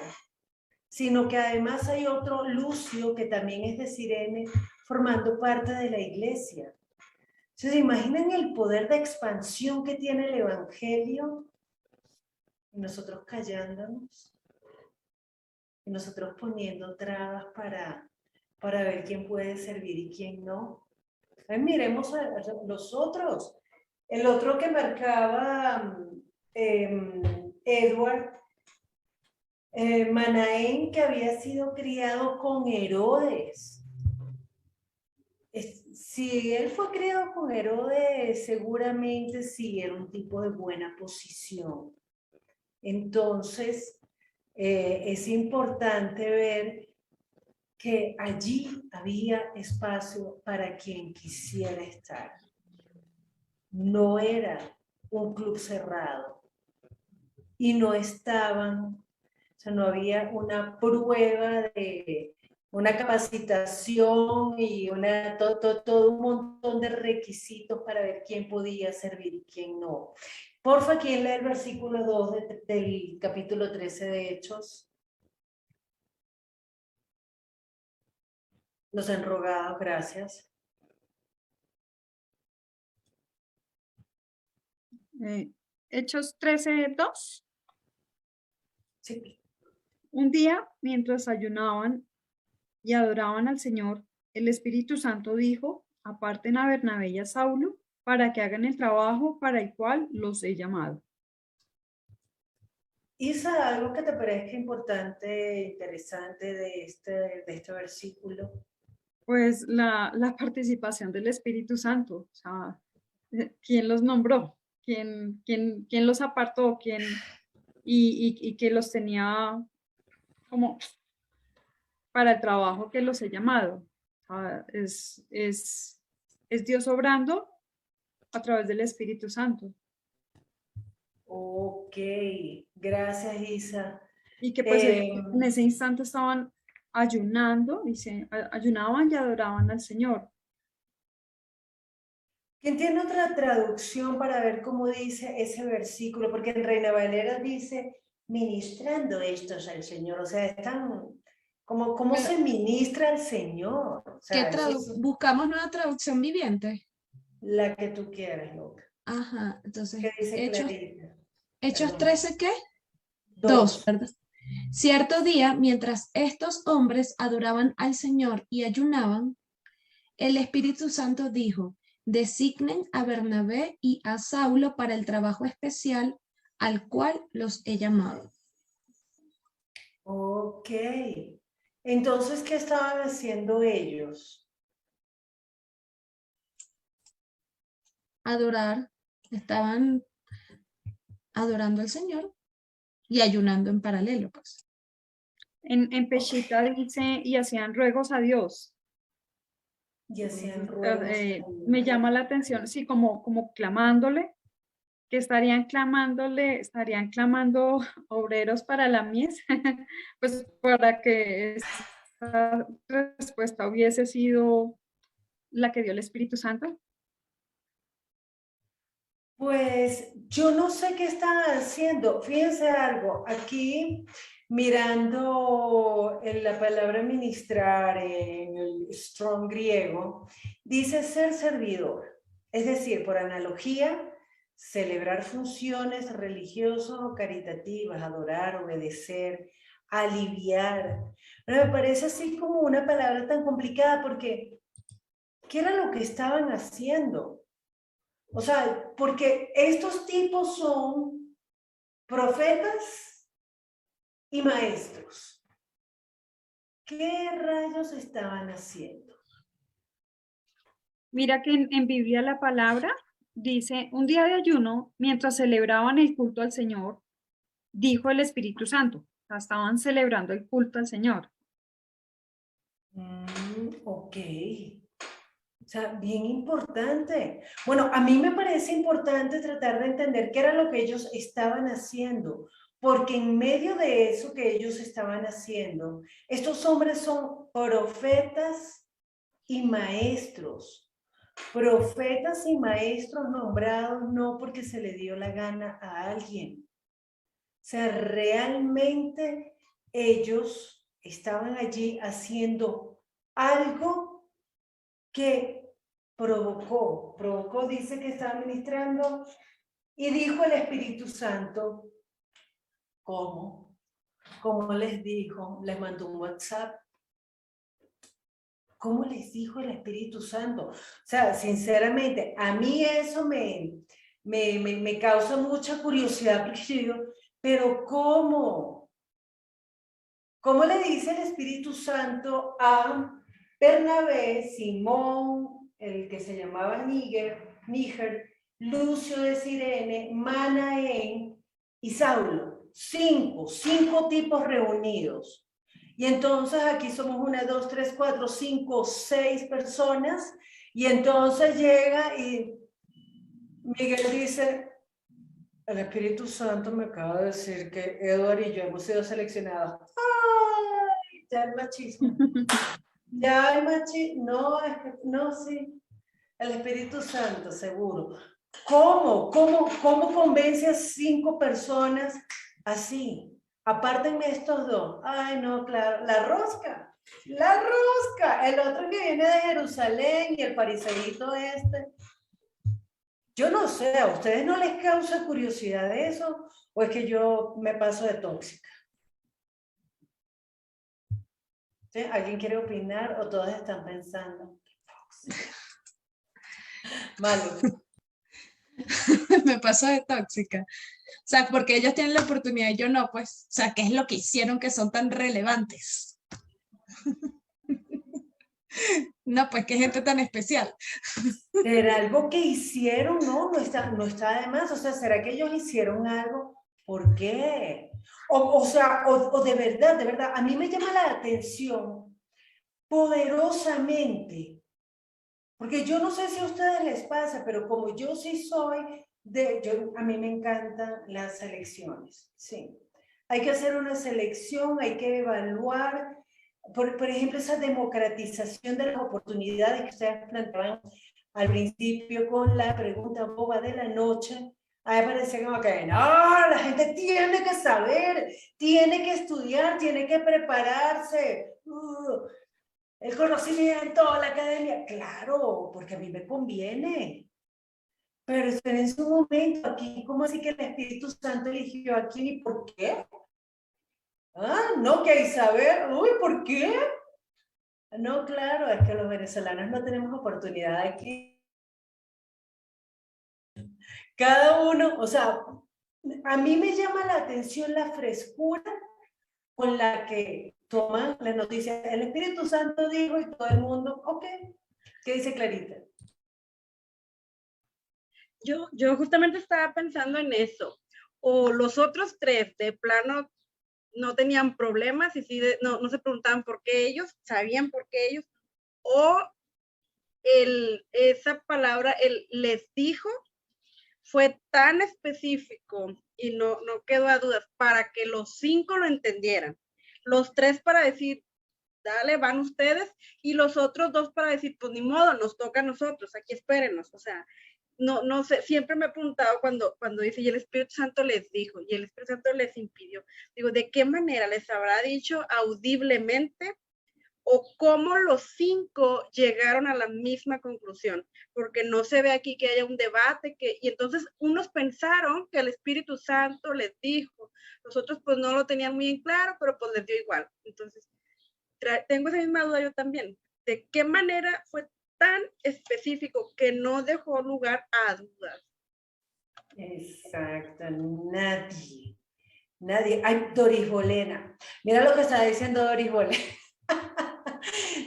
sino que además hay otro Lucio que también es de Cirene formando parte de la iglesia. ¿Se imaginan el poder de expansión que tiene el evangelio? Y nosotros callándonos, y nosotros poniendo trabas para ver quién puede servir y quién no. Miremos a los otros. El otro que marcaba Edward Manaén, que había sido criado con Herodes. Si él fue criado con Herodes, seguramente sí era un tipo de buena posición. Entonces, es importante ver que allí había espacio para quien quisiera estar. No era un club cerrado y no estaban, o sea, no había una prueba de una capacitación y todo un montón de requisitos para ver quién podía servir y quién no. Porfa, ¿quién lee el versículo 2 del capítulo 13 de Hechos? Los han rogado, gracias. Hechos 13, 2. Sí. Un día, mientras ayunaban y adoraban al Señor, el Espíritu Santo dijo: aparten a Bernabé y a Saulo para que hagan el trabajo para el cual los he llamado. Isa, algo que te parezca importante, interesante de este versículo. Pues la participación del Espíritu Santo, o sea, ¿quién los nombró? ¿Quién los apartó? y que los tenía como para el trabajo que los he llamado. Es Dios obrando a través del Espíritu Santo. Ok, gracias Isa. Y que pues Eh, en ese instante estaban ayunando, dice, ayunaban y adoraban al Señor. ¿Quién tiene otra traducción para ver cómo dice ese versículo? Porque en Reina Valera dice, ministrando estos al Señor. O sea, están, ¿cómo Pero, se ministra al Señor? O sea, eso es buscamos nueva traducción viviente? la que tú quieras, loca. Ajá, entonces, ¿Qué dice Hechos Clarita? 13, ¿qué? 2, ¿verdad? Cierto día, mientras estos hombres adoraban al Señor y ayunaban, el Espíritu Santo dijo, designen a Bernabé y a Saulo para el trabajo especial al cual los he llamado. Ok. Entonces, ¿qué estaban haciendo ellos? Adorar, estaban adorando al Señor y ayunando en paralelo, pues. En Peshita dice, y hacían ruegos a Dios. Y hacían ruegos. Me llama la atención, sí, como clamándole, que estarían clamando obreros para la mies, pues para que esa respuesta hubiese sido la que dio el Espíritu Santo. Pues yo no sé qué estaban haciendo. Fíjense algo, aquí mirando en la palabra ministrar en el Strong griego, dice ser servidor. Es decir, por analogía, celebrar funciones religiosas o caritativas, adorar, obedecer, aliviar. Pero me parece así como una palabra tan complicada porque ¿qué era lo que estaban haciendo? O sea, porque estos tipos son profetas y maestros. ¿Qué rayos estaban haciendo? Mira que en Biblia la palabra dice, un día de ayuno, mientras celebraban el culto al Señor, dijo el Espíritu Santo. O sea, estaban celebrando el culto al Señor. Ok. O sea, bien importante. Bueno, a mí me parece importante tratar de entender qué era lo que ellos estaban haciendo, porque en medio de eso que ellos estaban haciendo, estos hombres son profetas y maestros. Profetas y maestros nombrados no porque se le dio la gana a alguien. O sea, realmente ellos estaban allí haciendo algo que provocó, dice que estaba ministrando y dijo el Espíritu Santo, ¿cómo? ¿Cómo les dijo? Les mandó un WhatsApp. ¿Cómo les dijo el Espíritu Santo? O sea, sinceramente, a mí eso me causa mucha curiosidad porque yo digo, pero ¿cómo? ¿Cómo le dice el Espíritu Santo a Bernabé, Simón, el que se llamaba Níger, Lucio de Cirene, Manaén y Saulo? Cinco tipos reunidos. Y entonces aquí somos 1, 2, 3, 4, 5, 6 personas. Y entonces llega y Miguel dice, el Espíritu Santo me acaba de decir que Eduardo y yo hemos sido seleccionados. ¡Ay! Ya el machismo. Ya el machismo. No, es que, no, sí. El Espíritu Santo, seguro. ¿Cómo convence a 5 personas así? Apártenme estos 2. Ay, no, claro. La rosca. El otro que viene de Jerusalén y el fariseíto este. Yo no sé, ¿a ustedes no les causa curiosidad de eso? ¿O es que yo me paso de tóxica? ¿Sí? ¿Alguien quiere opinar o todos están pensando? Malo. Me paso de tóxica. O sea, porque ellos tienen la oportunidad y yo no, pues. O sea, ¿qué es lo que hicieron que son tan relevantes? No, pues qué gente tan especial. ¿Será algo que hicieron? No está de más. O sea, ¿será que ellos hicieron algo ¿Por qué? O sea, o de verdad, a mí me llama la atención poderosamente, porque yo no sé si a ustedes les pasa, pero como yo sí soy a mí me encantan las selecciones, sí. Hay que hacer una selección, hay que evaluar, por ejemplo, esa democratización de las oportunidades que ustedes planteaban al principio con la pregunta boba de la noche. A mí me parecía como que, no, la gente tiene que saber, tiene que estudiar, tiene que prepararse. El conocimiento, la academia, claro, porque a mí me conviene. Pero esperen un momento, aquí, ¿cómo así que el Espíritu Santo eligió a quién y por qué? Ah, no, que hay saber, uy, ¿por qué? No, claro, es que los venezolanos no tenemos oportunidad aquí. Cada uno, o sea, a mí me llama la atención la frescura con la que toman las noticias. El Espíritu Santo dijo y todo el mundo, ok. ¿Qué dice Clarita? Yo justamente estaba pensando en eso. O los otros tres de plano no tenían problemas y sí no se preguntaban por qué ellos, sabían por qué ellos, o esa palabra, les dijo, fue tan específico y no quedó a dudas para que los 5 lo entendieran. Los 3 para decir, dale, van ustedes, y los otros 2 para decir, pues ni modo, nos toca a nosotros, aquí espérenos. O sea, no sé, siempre me he preguntado cuando dice, y el Espíritu Santo les dijo, y el Espíritu Santo les impidió. Digo, ¿de qué manera les habrá dicho audiblemente o cómo los 5 llegaron a la misma conclusión? Porque no se ve aquí que haya un debate, y entonces unos pensaron que el Espíritu Santo les dijo, los otros pues no lo tenían muy en claro, pero pues les dio igual. Entonces, tengo esa misma duda yo también. ¿De qué manera fue tan específico que no dejó lugar a dudas? Exacto, nadie. Ay, Doris Bolena. Mira lo que está diciendo Doris Bolena.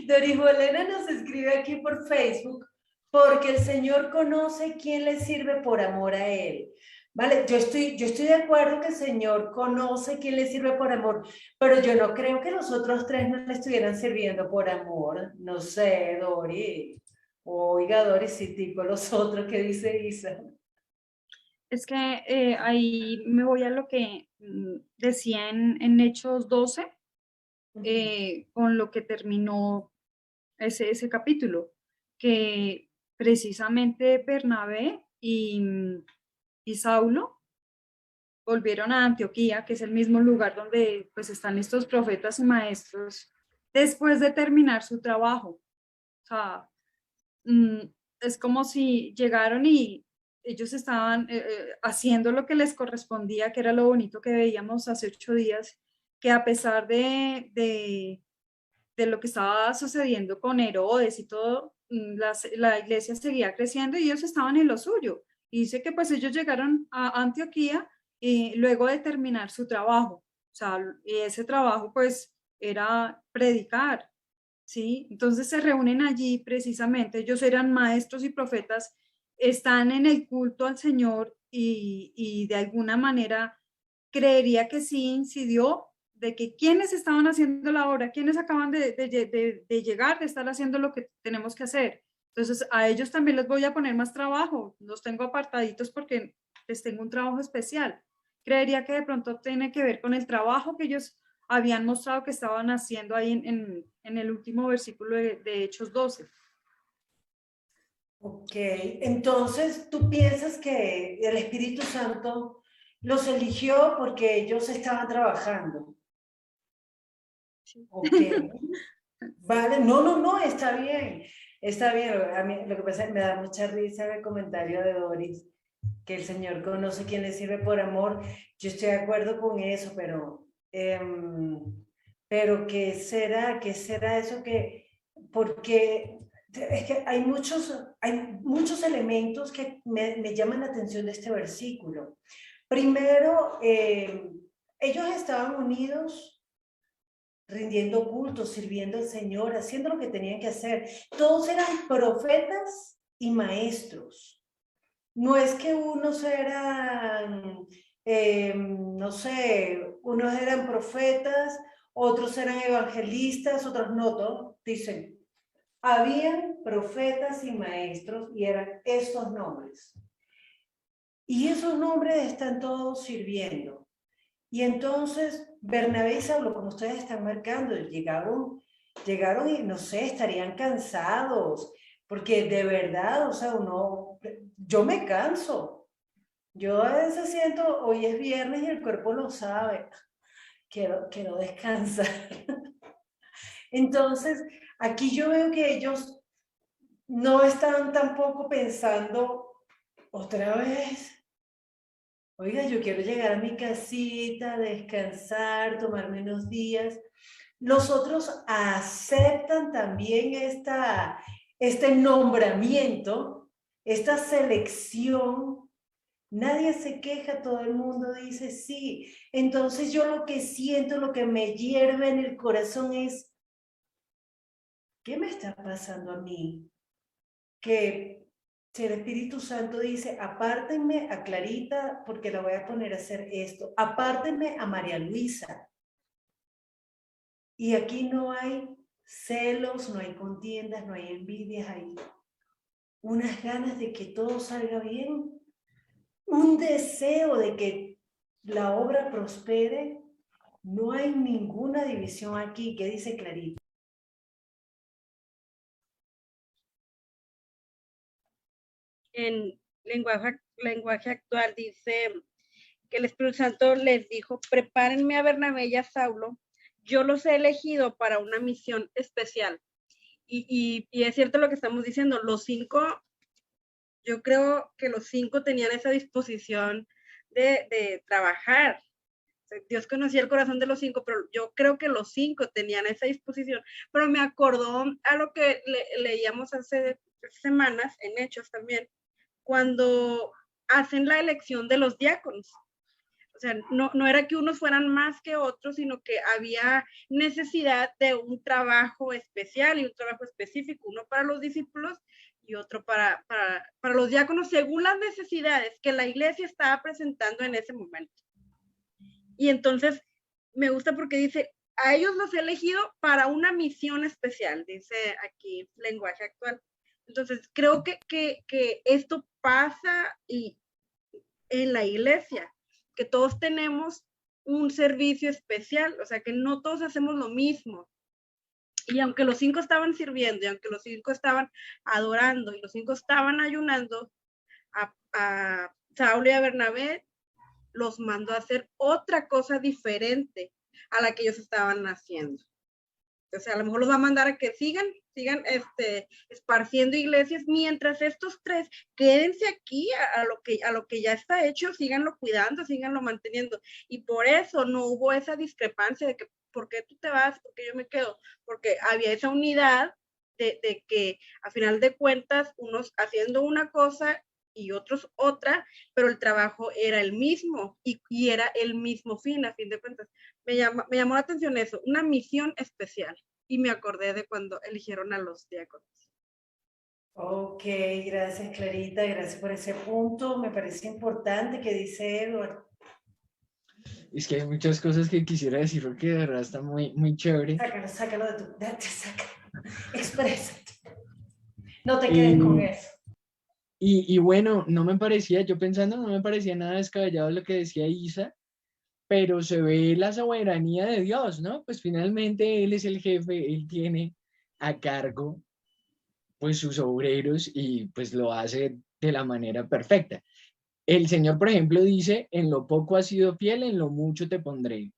Doris Bolena nos escribe aquí por Facebook porque el Señor conoce quién le sirve por amor a Él. Vale, yo estoy de acuerdo que el Señor conoce quién le sirve por amor, pero yo no creo que los otros 3 no le estuvieran sirviendo por amor. No sé, Doris. Oiga, Doris, sí, tipo los otros que dice Isa. Es que ahí me voy a lo que decía en Hechos 12, con lo que terminó ese capítulo, que precisamente Bernabé y Saulo volvieron a Antioquía, que es el mismo lugar donde pues están estos profetas y maestros, después de terminar su trabajo. O sea, es como si llegaron y ellos estaban haciendo lo que les correspondía, que era lo bonito que veíamos hace 8 días, que a pesar de lo que estaba sucediendo con Herodes y todo, la iglesia seguía creciendo y ellos estaban en lo suyo. Y dice que pues ellos llegaron a Antioquía luego de terminar su trabajo. O sea, y ese trabajo pues era predicar, ¿sí? Entonces se reúnen allí precisamente, ellos eran maestros y profetas, están en el culto al Señor y de alguna manera creería que sí incidió de que quienes estaban haciendo la obra, quienes acaban de llegar, de estar haciendo lo que tenemos que hacer. Entonces a ellos también les voy a poner más trabajo, los tengo apartaditos porque les tengo un trabajo especial. Creería que de pronto tiene que ver con el trabajo que ellos habían mostrado que estaban haciendo ahí en el último versículo de Hechos 12. Ok, entonces tú piensas que el Espíritu Santo los eligió porque ellos estaban trabajando. Ok, vale, no, está bien, está bien. A mí lo que pasa es que me da mucha risa el comentario de Doris, que el Señor conoce quién le sirve por amor. Yo estoy de acuerdo con eso, pero ¿qué será eso que, porque es que hay muchos elementos que me llaman la atención de este versículo. Primero, ellos estaban unidos, rindiendo culto, sirviendo al Señor, haciendo lo que tenían que hacer. Todos eran profetas y maestros. No es que unos eran no sé, unos eran profetas, otros eran evangelistas, otros no, todos dicen, habían profetas y maestros y eran estos nombres. Y esos nombres están todos sirviendo. Y entonces Bernabé y Saulo, como ustedes están marcando, llegaron y no sé, estarían cansados, porque de verdad, o sea, yo me canso. Yo a veces siento, hoy es viernes y el cuerpo lo sabe, quiero descansar. Entonces, aquí yo veo que ellos no están tampoco pensando otra vez. Oiga, yo quiero llegar a mi casita, descansar, tomarme unos días. Los otros aceptan también este nombramiento, esta selección. Nadie se queja, todo el mundo dice sí. Entonces yo lo que siento, lo que me hierve en el corazón es, ¿qué me está pasando a mí? Que si el Espíritu Santo dice, apártenme a Clarita porque la voy a poner a hacer esto, apártenme a María Luisa. Y aquí no hay celos, no hay contiendas, no hay envidias, hay unas ganas de que todo salga bien, un deseo de que la obra prospere. No hay ninguna división aquí. ¿Qué dice Clarita? En lenguaje actual dice que el Espíritu Santo les dijo, prepárenme a Bernabé y a Saulo, yo los he elegido para una misión especial. Y es cierto lo que estamos diciendo, los 5, yo creo que los 5 tenían esa disposición de trabajar. Dios conocía el corazón de los 5, pero yo creo que los 5 tenían esa disposición. Pero me acordó a lo que leíamos hace semanas, en Hechos también, cuando hacen la elección de los diáconos. O sea, no era que unos fueran más que otros, sino que había necesidad de un trabajo especial y un trabajo específico, uno para los discípulos y otro para los diáconos, según las necesidades que la iglesia estaba presentando en ese momento. Y entonces me gusta porque dice, a ellos los he elegido para una misión especial, dice aquí lenguaje actual. Entonces creo que esto pasa en la iglesia, que todos tenemos un servicio especial, o sea, que no todos hacemos lo mismo. Y aunque los 5 estaban sirviendo, y aunque los 5 estaban adorando, y los 5 estaban ayunando, a Saulo y a Bernabé los mandó a hacer otra cosa diferente a la que ellos estaban haciendo. O sea, a lo mejor los va a mandar a que sigan esparciendo iglesias, mientras estos 3 quédense aquí a lo que ya está hecho, síganlo cuidando, síganlo manteniendo. Y por eso no hubo esa discrepancia de que, ¿por qué tú te vas? ¿Por qué yo me quedo? Porque había esa unidad de que a final de cuentas, unos haciendo una cosa y otros otra, pero el trabajo era el mismo y era el mismo fin, a fin de cuentas. Me llamó la atención eso, una misión especial. Y me acordé de cuando eligieron a los diáconos. Ok, gracias Clarita, gracias por ese punto. Me parece importante que dice Edward. Es que hay muchas cosas que quisiera decir porque de verdad está muy, muy chévere. Sácalo de tu... Sácalo. Exprésate. No te quedes con eso. Y bueno, no me parecía nada descabellado lo que decía Isa, pero se ve la soberanía de Dios, ¿no? Pues finalmente Él es el jefe, Él tiene a cargo pues sus obreros y pues lo hace de la manera perfecta. El Señor, por ejemplo, dice, en lo poco has sido fiel, en lo mucho te pondré.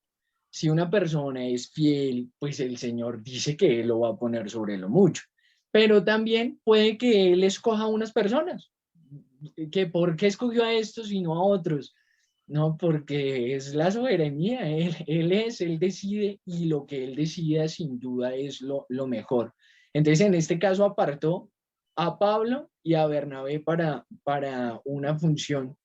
Si una persona es fiel, pues el Señor dice que Él lo va a poner sobre lo mucho. Pero también puede que Él escoja a unas personas. ¿Que ¿Por qué escogió a estos y no a otros? No, porque es la soberanía, él decide y lo que él decida sin duda es lo mejor. Entonces, en este caso apartó a Pablo y a Bernabé para una función.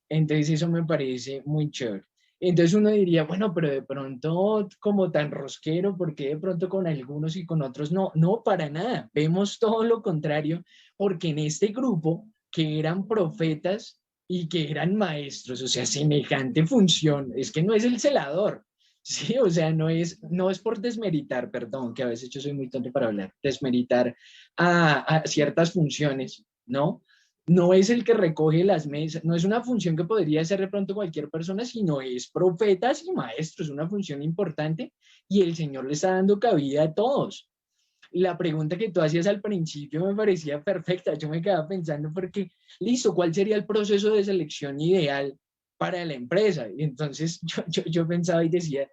Entonces, eso me parece muy chévere. Entonces uno diría, bueno, pero de pronto como tan rosquero, ¿por qué de pronto con algunos y con otros no? No, para nada. Vemos todo lo contrario, porque en este grupo, que eran profetas, y que eran maestros, o sea, semejante función, es que no es el celador, sí, o sea, no es por desmeritar, perdón, que a veces yo soy muy tonto para hablar, desmeritar a ciertas funciones, ¿no? No es el que recoge las mesas, no es una función que podría hacer de pronto cualquier persona, sino es profetas y maestros, una función importante y el Señor le está dando cabida a todos. La pregunta que tú hacías al principio me parecía perfecta. Yo me quedaba pensando porque, listo, ¿cuál sería el proceso de selección ideal para la empresa? Y entonces yo pensaba y decía,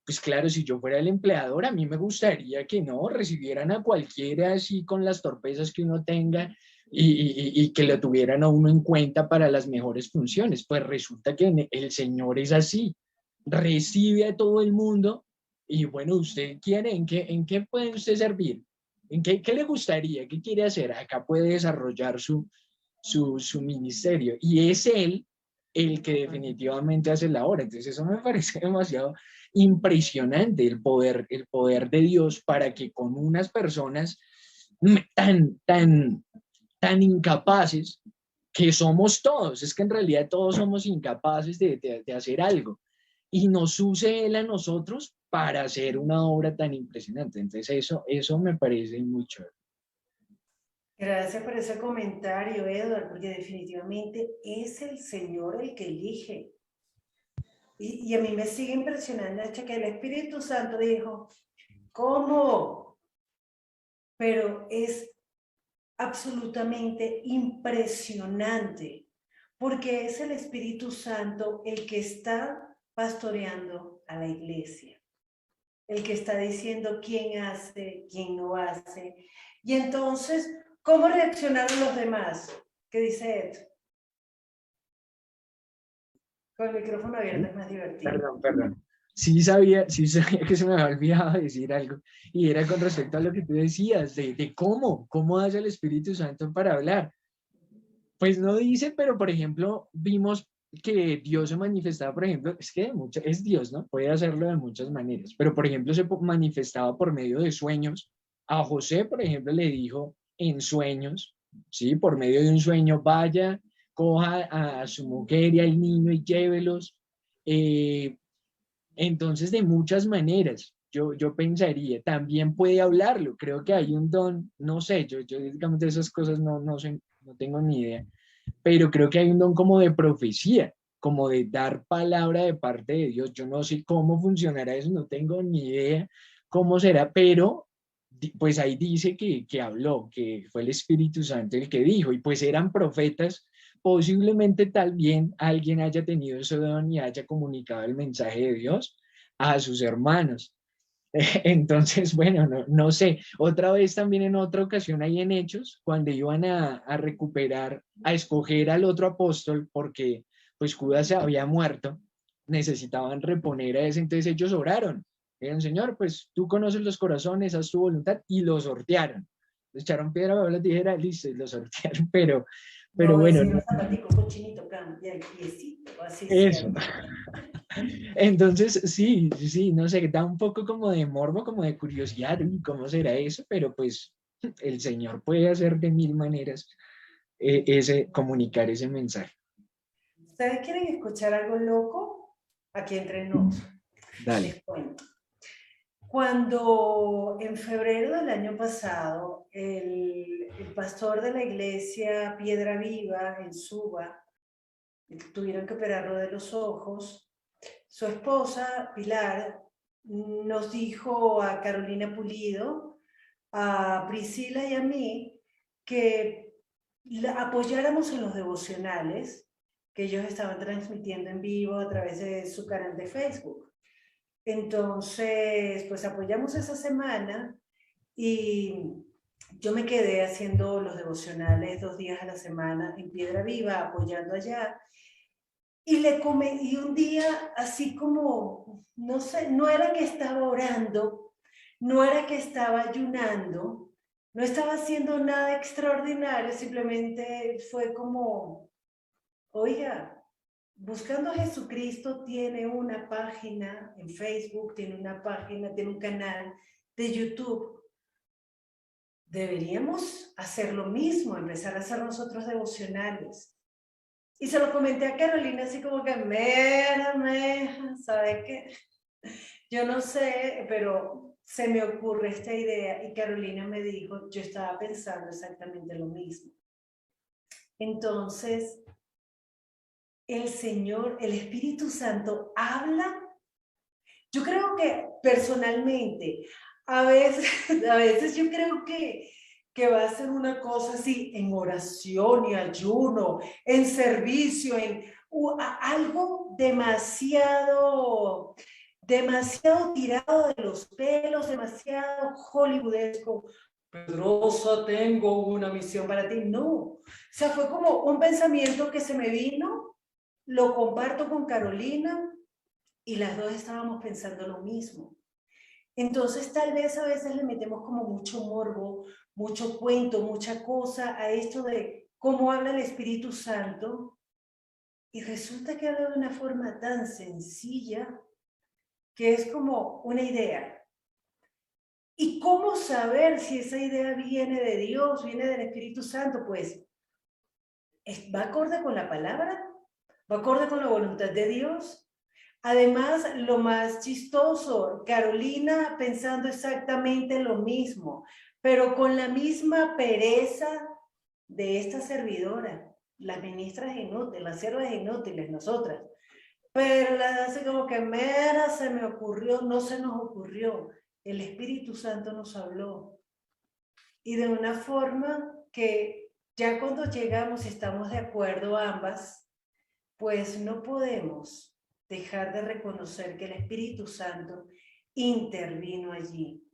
pues claro, si yo fuera el empleador, a mí me gustaría que no recibieran a cualquiera así con las torpezas que uno tenga y que lo tuvieran a uno en cuenta para las mejores funciones. Pues resulta que el Señor es así, recibe a todo el mundo y bueno, ¿usted quiere? En qué puede usted servir? ¿Qué le gustaría? ¿Qué quiere hacer? Acá puede desarrollar su ministerio. Y es él el que definitivamente hace la obra. Entonces eso me parece demasiado impresionante, el poder de Dios para que con unas personas tan incapaces, que somos todos, es que en realidad todos somos incapaces de hacer algo y nos use Él a nosotros para hacer una obra tan impresionante. Entonces eso me parece muy chévere. Gracias por ese comentario, Edward, porque definitivamente es el Señor el que elige. Y a mí me sigue impresionando hasta que el Espíritu Santo dijo, ¿cómo? Pero es absolutamente impresionante, porque es el Espíritu Santo el que está pastoreando a la iglesia, el que está diciendo quién hace, quién no hace. Y entonces, ¿cómo reaccionaron los demás? ¿Qué dice Ed? Con el micrófono abierto es más divertido. Perdón. Sí sabía que se me había olvidado decir algo, y era con respecto a lo que tú decías, de cómo hace el Espíritu Santo para hablar. Pues no dice, pero por ejemplo, vimos que Dios se manifestaba, por ejemplo, es que es Dios, ¿no? Puede hacerlo de muchas maneras, pero por ejemplo se manifestaba por medio de sueños. A José, por ejemplo, le dijo en sueños, ¿sí? Por medio de un sueño, vaya, coja a su mujer y al niño y llévelos. Entonces, de muchas maneras, yo pensaría, también puede hablarlo. Creo que hay un don, no sé, yo digamos de esas cosas no sé, no tengo ni idea, pero creo que hay un don como de profecía, como de dar palabra de parte de Dios. Yo no sé cómo funcionará eso, no tengo ni idea cómo será, pero pues ahí dice que habló, que fue el Espíritu Santo el que dijo, y pues eran profetas. Posiblemente también alguien haya tenido ese don y haya comunicado el mensaje de Dios a sus hermanos. Entonces, bueno, no sé. Otra vez también en otra ocasión ahí en Hechos, cuando iban a recuperar, a escoger al otro apóstol, porque pues Judas se había muerto, necesitaban reponer a ese, entonces ellos oraron. Dijeron, Señor, pues tú conoces los corazones, haz tu voluntad, y lo sortearon. Le echaron piedra, papel o tijera, listo, y lo sortearon, pero No bueno, decir zapatico, cochinito, cambia el piecito, así eso. cierto. Entonces, sí, no sé, da un poco como de morbo, como de curiosidad, ¿cómo será eso? Pero pues el Señor puede hacer de mil maneras comunicar ese mensaje. ¿Ustedes quieren escuchar algo loco? Aquí entre nos. Dale. Les cuento. Cuando en febrero del año pasado el pastor de la iglesia Piedra Viva en Suba tuvieron que operarlo de los ojos, su esposa Pilar nos dijo a Carolina Pulido, a Priscila y a mí que la apoyáramos en los devocionales que ellos estaban transmitiendo en vivo a través de su canal de Facebook. Entonces, pues apoyamos esa semana y yo me quedé haciendo los devocionales 2 días a la semana en Piedra Viva, apoyando allá. Y un día, así como, no sé, no era que estaba orando, no era que estaba ayunando, no estaba haciendo nada extraordinario, simplemente fue como, oiga, Buscando a Jesucristo tiene una página en Facebook, tiene una página, tiene un canal de YouTube. Deberíamos hacer lo mismo, empezar a hacer nosotros devocionales. Y se lo comenté a Carolina así como que, mira, ¿sabes qué? Yo no sé, pero se me ocurre esta idea y Carolina me dijo, yo estaba pensando exactamente lo mismo. Entonces, el Señor, el Espíritu Santo habla. Yo creo que personalmente, a veces yo creo que va a ser una cosa así, en oración y ayuno, en servicio, en algo demasiado tirado de los pelos, demasiado hollywoodesco. Pedrosa, tengo una misión para ti. No, o sea, fue como un pensamiento que se me vino, lo comparto con Carolina y las dos estábamos pensando lo mismo. Entonces, tal vez a veces le metemos como mucho morbo, mucho cuento, mucha cosa a esto de cómo habla el Espíritu Santo, y resulta que habla de una forma tan sencilla que es como una idea. ¿Y cómo saber si esa idea viene de Dios, viene del Espíritu Santo? Pues va acorde con la palabra, va acorde con la voluntad de Dios. Además, lo más chistoso, Carolina pensando exactamente lo mismo, pero con la misma pereza de esta servidora, las ministras inútiles, las siervas inútiles, nosotras. Pero las hace como que, mera, se me ocurrió, no se nos ocurrió. El Espíritu Santo nos habló. Y de una forma que ya cuando llegamos, estamos de acuerdo ambas, pues no podemos dejar de reconocer que el Espíritu Santo intervino allí.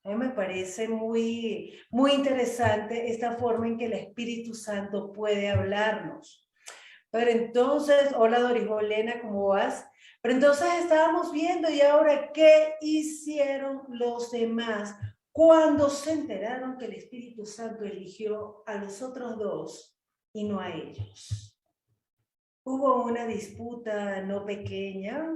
A mí me parece muy interesante esta forma en que el Espíritu Santo puede hablarnos. Pero entonces, hola Dorijolena, ¿cómo vas? Pero entonces estábamos viendo, y ahora, ¿qué hicieron los demás cuando se enteraron que el Espíritu Santo eligió a los otros dos y no a ellos? Hubo una disputa no pequeña,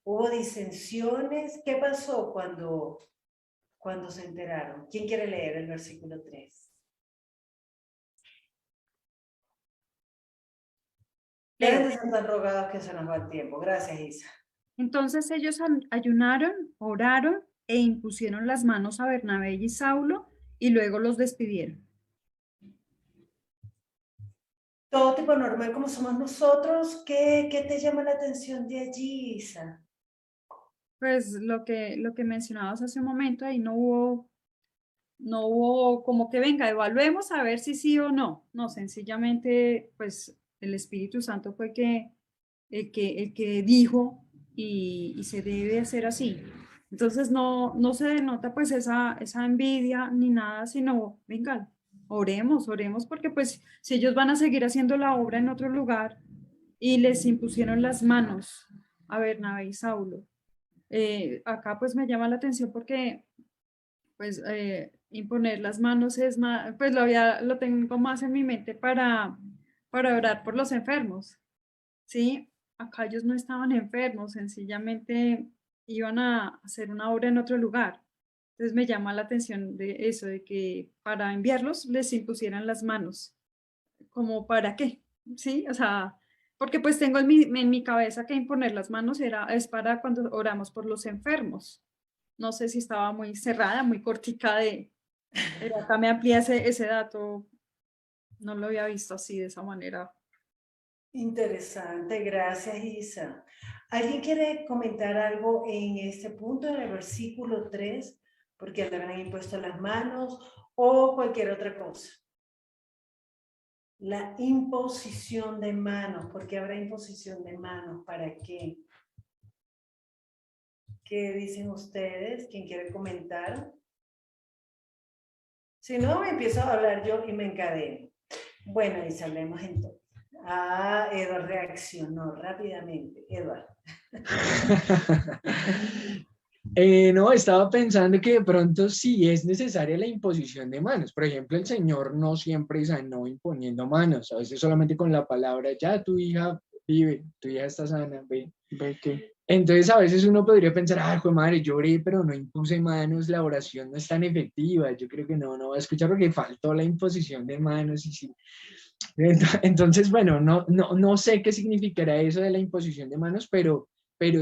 hubo disensiones. ¿Qué pasó cuando se enteraron? ¿Quién quiere leer el versículo 3? Dejen de ser tan rogados que se nos va el tiempo. Gracias, Isa. Entonces ellos ayunaron, oraron e impusieron las manos a Bernabé y Saulo y luego los despidieron. Todo tipo normal como somos nosotros. ¿Qué te llama la atención de allí, Isa? Pues lo que mencionabas hace un momento, ahí no hubo como que venga, evaluemos a ver si sí o no. No, sencillamente, pues el Espíritu Santo fue el que dijo y se debe hacer así. Entonces no se denota pues esa envidia ni nada, sino, venga, oremos porque pues si ellos van a seguir haciendo la obra en otro lugar y les impusieron las manos a Bernabé y Saulo. Acá pues me llama la atención porque pues imponer las manos es más, pues lo tengo más en mi mente para orar por los enfermos, ¿sí? Acá ellos no estaban enfermos, sencillamente iban a hacer una obra en otro lugar. Entonces me llama la atención de eso, de que para enviarlos les impusieran las manos. ¿Como para qué? ¿Sí? O sea, porque pues tengo en mi cabeza que imponer las manos es para cuando oramos por los enfermos. No sé si estaba muy cerrada, muy cortica pero acá me amplía ese dato. No lo había visto así, de esa manera. Interesante, gracias, Isa. ¿Alguien quiere comentar algo en este punto, en el versículo 3? Porque le habrán impuesto las manos o cualquier otra cosa. La imposición de manos. ¿Por qué habrá imposición de manos? ¿Para qué? ¿Qué dicen ustedes? ¿Quién quiere comentar? Si no, me empiezo a hablar yo y me encadeno. Bueno, Isa, hablemos entonces. Eduard reaccionó rápidamente. Eduard. No, estaba pensando que de pronto sí es necesaria la imposición de manos. Por ejemplo, el Señor no siempre sanó imponiendo manos, a veces solamente con la palabra, ya tu hija vive, tu hija está sana, ve que. Entonces a veces uno podría pensar, ay, joder, madre, lloré, pero no impuse manos, la oración no es tan efectiva. Yo creo que no va a escuchar porque faltó la imposición de manos y sí. Entonces, bueno, no sé qué significará eso de la imposición de manos, pero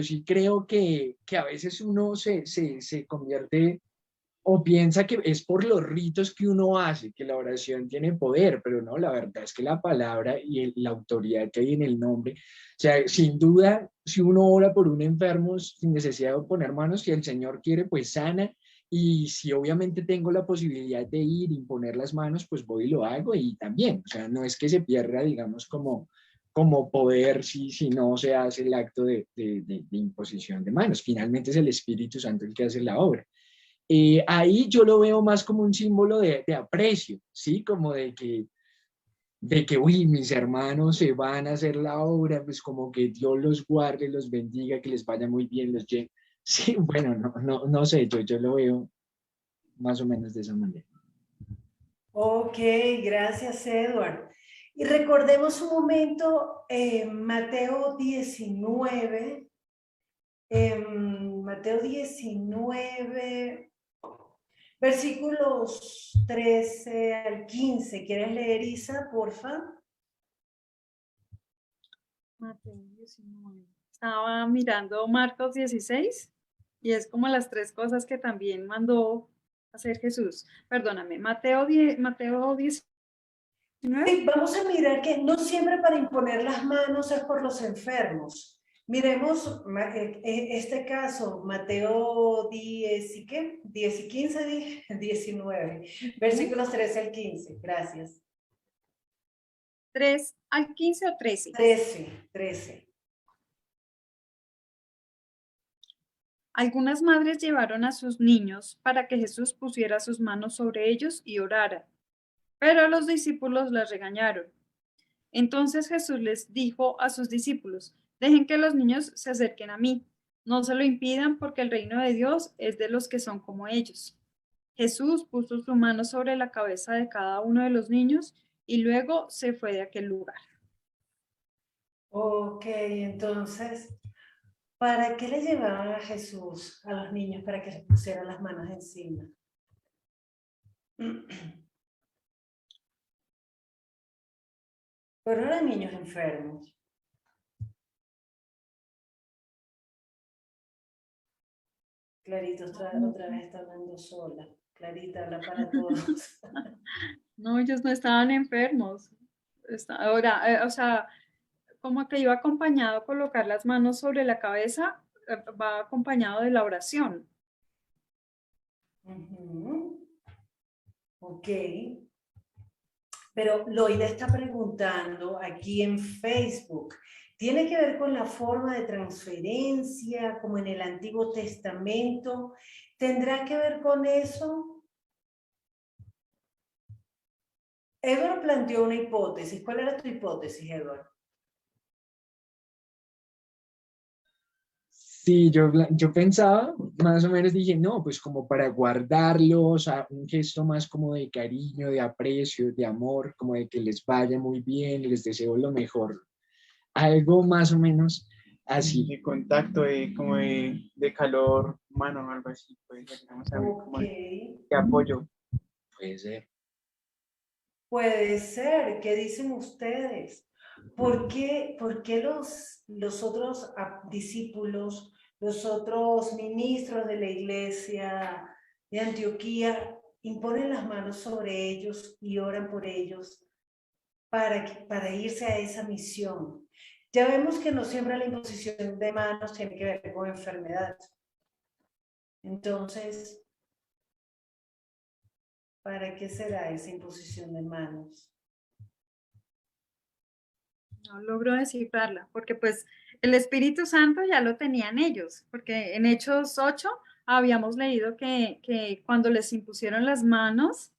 sí creo que a veces uno se convierte o piensa que es por los ritos que uno hace, que la oración tiene poder, pero no, la verdad es que la palabra y la autoridad que hay en el nombre, o sea, sin duda, si uno ora por un enfermo sin necesidad de poner manos, si el Señor quiere, pues sana, y si obviamente tengo la posibilidad de ir y poner las manos, pues voy y lo hago, y también, o sea, no es que se pierda, digamos, como poder si no se hace el acto de imposición de manos. Finalmente es el Espíritu Santo el que hace la obra. Ahí yo lo veo más como un símbolo de aprecio, ¿sí? Como uy, mis hermanos se van a hacer la obra, pues como que Dios los guarde, los bendiga, que les vaya muy bien, los llene. Sí, bueno, no sé, yo lo veo más o menos de esa manera. Ok, gracias, Edward. Y recordemos un momento Mateo 19, Mateo 19, versículos 13 al 15. ¿Quieres leer, Isa, porfa? Mateo 19. Estaba mirando Marcos 16 y es como las tres cosas que también mandó hacer Jesús. Perdóname, Mateo 19. Sí, vamos a mirar que no siempre para imponer las manos es por los enfermos. Miremos este caso, Mateo 10 y qué, 10 y 15, 19, versículos 13 al 15. Gracias. 3 al 15 o 13. 13. Algunas madres llevaron a sus niños para que Jesús pusiera sus manos sobre ellos y orara, pero los discípulos las regañaron. Entonces Jesús les dijo a sus discípulos: dejen que los niños se acerquen a mí, no se lo impidan porque el reino de Dios es de los que son como ellos. Jesús puso su mano sobre la cabeza de cada uno de los niños y luego se fue de aquel lugar. Ok, entonces, ¿para qué le llevaban a Jesús a los niños para que les pusieran las manos encima? Pero eran niños enfermos. Clarita otra vez está hablando sola. Clarita, habla para todos. No, ellos no estaban enfermos. Ahora, o sea, como que iba acompañado a colocar las manos sobre la cabeza, va acompañado de la oración. Ok. Pero Loida está preguntando aquí en Facebook, ¿tiene que ver con la forma de transferencia como en el Antiguo Testamento? ¿Tendrá que ver con eso? Edward planteó una hipótesis. ¿Cuál era tu hipótesis, Edward? Sí, yo pensaba, más o menos dije, no, pues como para guardarlos, un gesto más como de cariño, de aprecio, de amor, como de que les vaya muy bien, les deseo lo mejor, algo más o menos así. De contacto, como de calor humano, algo así, pues, digamos, como de apoyo. Puede ser. Puede ser. ¿Qué dicen ustedes? ¿Por qué los otros discípulos, los otros ministros de la iglesia de Antioquía imponen las manos sobre ellos y oran por ellos para irse a esa misión? Ya vemos que no siempre la imposición de manos tiene que ver con enfermedad. Entonces, ¿para qué será esa imposición de manos? No logro descifrarla, porque pues el Espíritu Santo ya lo tenían ellos, porque en Hechos 8 habíamos leído que cuando les impusieron las manos,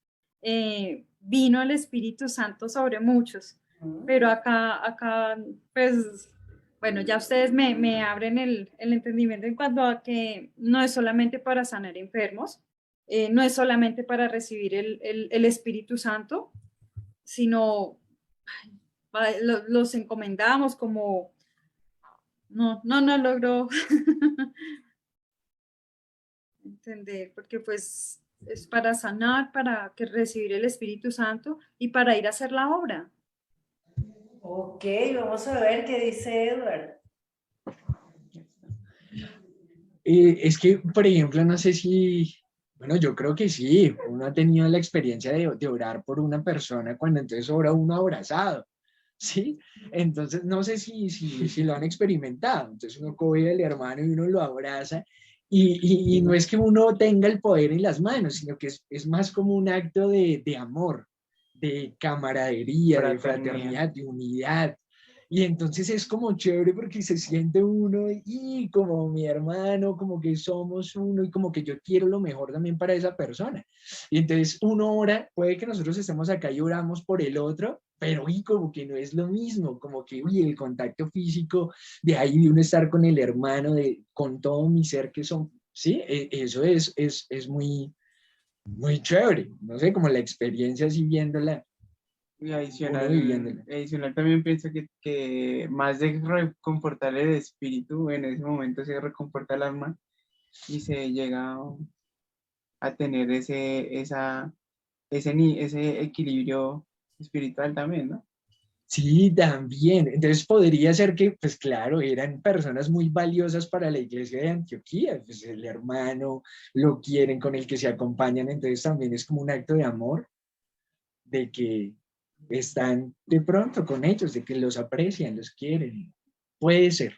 vino el Espíritu Santo sobre muchos, pero acá, pues, bueno, ya ustedes me abren el entendimiento en cuanto a que no es solamente para sanar enfermos, no es solamente para recibir el Espíritu Santo, sino los encomendamos como, no logro entender, porque pues es para sanar, para que recibir el Espíritu Santo y para ir a hacer la obra. Ok, vamos a ver qué dice Edward. Es que, por ejemplo, no sé si, bueno, yo creo que sí, uno ha tenido la experiencia de orar por una persona cuando entonces ora uno abrazado, ¿sí? Entonces, no sé si lo han experimentado. Entonces uno coge al hermano y uno lo abraza y no es que uno tenga el poder en las manos, sino que es más como un acto de amor, de camaradería, de fraternidad, de unidad. Y entonces es como chévere porque se siente uno y como mi hermano, como que somos uno y como que yo quiero lo mejor también para esa persona. Y entonces uno ora, puede que nosotros estemos acá y oramos por el otro, pero y como que no es lo mismo, como que uy, el contacto físico de ahí, de uno estar con el hermano, con todo mi ser que son, sí, eso es muy chévere, no sé, como la experiencia así viéndola, Y uno viviéndola. adicional también pienso que más de reconfortar el espíritu, en ese momento se reconforta el alma y se llega a tener ese equilibrio espiritual también, ¿no? Sí, también. Entonces podría ser que, pues claro, eran personas muy valiosas para la iglesia de Antioquía, pues el hermano lo quieren, con el que se acompañan, entonces también es como un acto de amor, de que están de pronto con ellos, de que los aprecian, los quieren. Puede ser.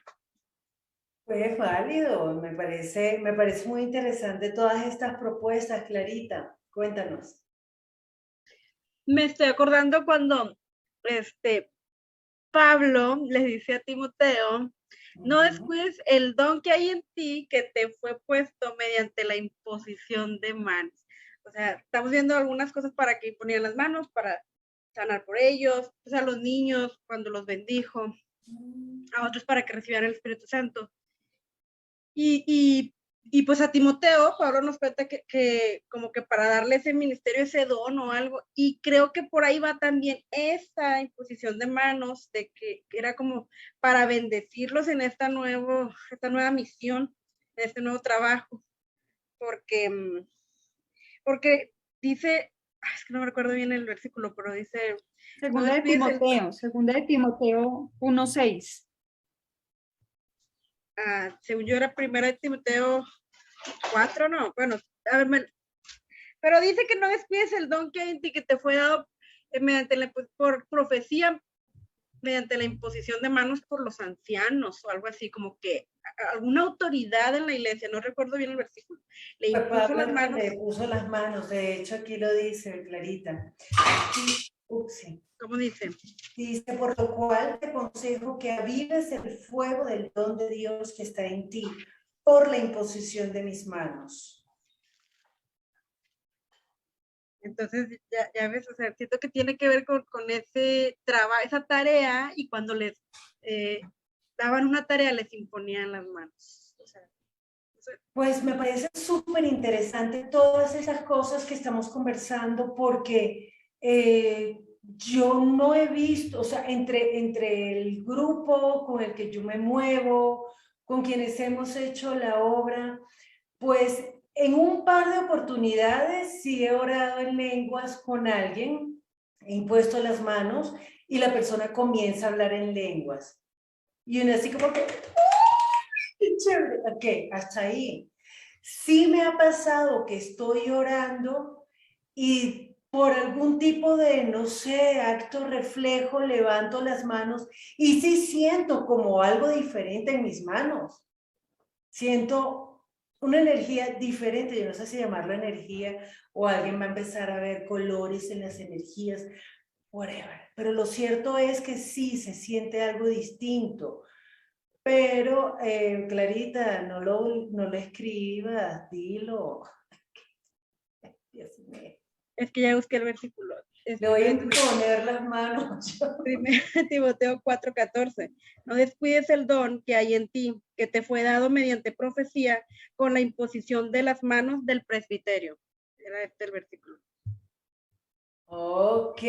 Pues válido, me parece muy interesante todas estas propuestas, Clarita. Cuéntanos. Me estoy acordando cuando Pablo les dice a Timoteo, no descuides el don que hay en ti que te fue puesto mediante la imposición de manos. O sea, estamos viendo algunas cosas para que imponían las manos, para sanar por ellos, o sea, a los niños cuando los bendijo, a otros para que recibieran el Espíritu Santo. Y pues a Timoteo, Pablo nos cuenta que como que para darle ese ministerio, ese don o algo, y creo que por ahí va también esa imposición de manos, de que era como para bendecirlos en esta nueva misión, en este nuevo trabajo, porque dice, es que no me recuerdo bien el versículo, pero dice, Segunda de Timoteo 1:6. según yo era primera de Timoteo 4, no, bueno, a ver, pero dice que no descuides el don que hay en ti, que te fue dado por profecía, mediante la imposición de manos por los ancianos, o algo así, como que alguna autoridad en la iglesia, no recuerdo bien el versículo, le impuso las manos. Le puso las manos, de hecho aquí lo dice Clarita. Sí. ¿Cómo dice? Dice, por lo cual te aconsejo que avives el fuego del don de Dios que está en ti, por la imposición de mis manos. Entonces, ya ves, o sea, siento que tiene que ver con ese trabajo, esa tarea, y cuando les daban una tarea, les imponían las manos. O sea, pues me parece súper interesante todas esas cosas que estamos conversando, porque yo no he visto, o sea, entre el grupo con el que yo me muevo, con quienes hemos hecho la obra, pues en un par de oportunidades sí he orado en lenguas con alguien, he impuesto las manos y la persona comienza a hablar en lenguas. Y uno así como que, ¡qué chévere! Ok, hasta ahí. Sí me ha pasado que estoy orando y por algún tipo de, no sé, acto reflejo, levanto las manos y sí siento como algo diferente en mis manos. Siento una energía diferente, yo no sé si llamarlo energía o alguien va a empezar a ver colores en las energías, whatever. Pero lo cierto es que sí se siente algo distinto. Pero, Clarita, no lo escribas, dilo. Dios mío. es que ya busqué el versículo. Le voy a imponer las manos. Timoteo 4:14. No descuides el don que hay en ti, que te fue dado mediante profecía con la imposición de las manos del presbiterio. Era este el versículo. Ok,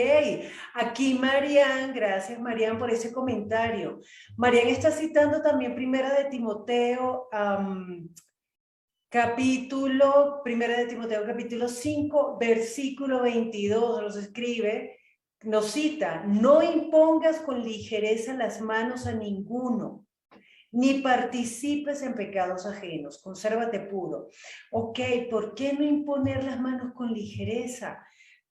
aquí Marian, gracias Marian por ese comentario. Marian está citando también Primera de Timoteo, Primera de Timoteo capítulo 5, versículo 22, los escribe, nos cita, no impongas con ligereza las manos a ninguno, ni participes en pecados ajenos, consérvate puro. Ok, ¿por qué no imponer las manos con ligereza?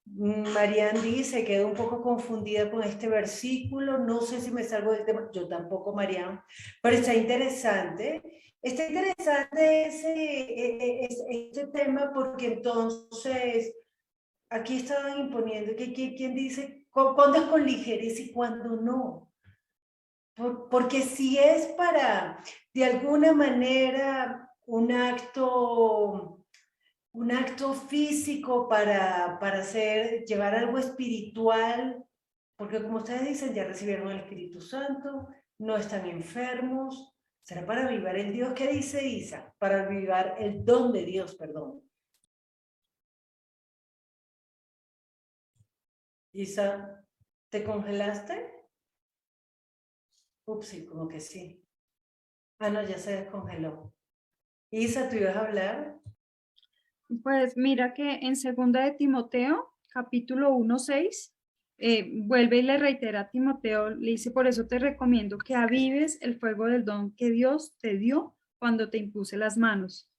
Marian dice, quedó un poco confundida con este versículo, no sé si me salgo del tema, yo tampoco, Marian, pero está interesante este tema porque entonces aquí estaban imponiendo, ¿quién dice cuándo es con ligereza y cuándo no? Porque si es para, de alguna manera, un acto físico para llevar algo espiritual, porque como ustedes dicen, ya recibieron el Espíritu Santo, no están enfermos, será para avivar el Dios. ¿Qué dice Isa? Para avivar el don de Dios, perdón. Isa, ¿te congelaste? Ups, sí, como que sí. Ah, no, ya se descongeló. Isa, ¿tú ibas a hablar? Pues mira que en 2 de Timoteo, capítulo 1:6, vuelve y le reitera a Timoteo, le dice, por eso te recomiendo que avives el fuego del don que Dios te dio cuando te impuse las manos.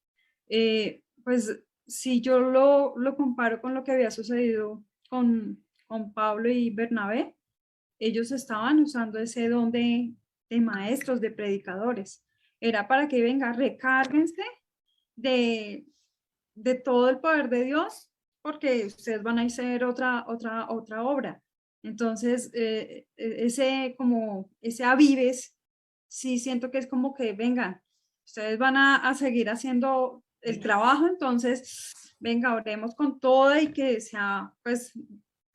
Pues si yo lo comparo con lo que había sucedido con Pablo y Bernabé, ellos estaban usando ese don de maestros, de predicadores. Era para que venga, recárguense de todo el poder de Dios, porque ustedes van a hacer otra obra. Entonces, ese avives, sí siento que es como que, vengan, ustedes van a seguir haciendo el trabajo, entonces, venga, oremos con toda y que sea, pues,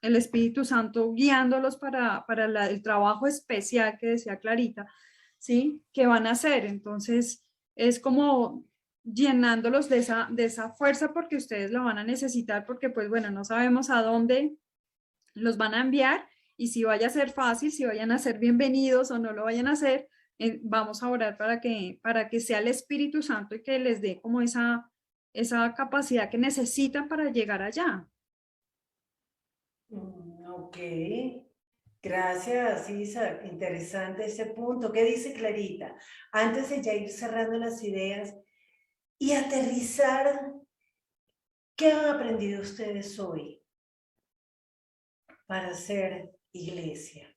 el Espíritu Santo guiándolos para el trabajo especial que decía Clarita, ¿sí? Que van a hacer. Entonces, es como llenándolos de esa fuerza porque ustedes lo van a necesitar porque pues bueno, no sabemos a dónde los van a enviar y si vaya a ser fácil, si vayan a ser bienvenidos o no lo vayan a hacer, vamos a orar para que sea el Espíritu Santo y que les dé como esa capacidad que necesitan para llegar allá. Ok, gracias Isa, interesante ese punto. ¿Qué dice Clarita? Antes de ya ir cerrando las ideas y aterrizar, ¿qué han aprendido ustedes hoy para ser iglesia?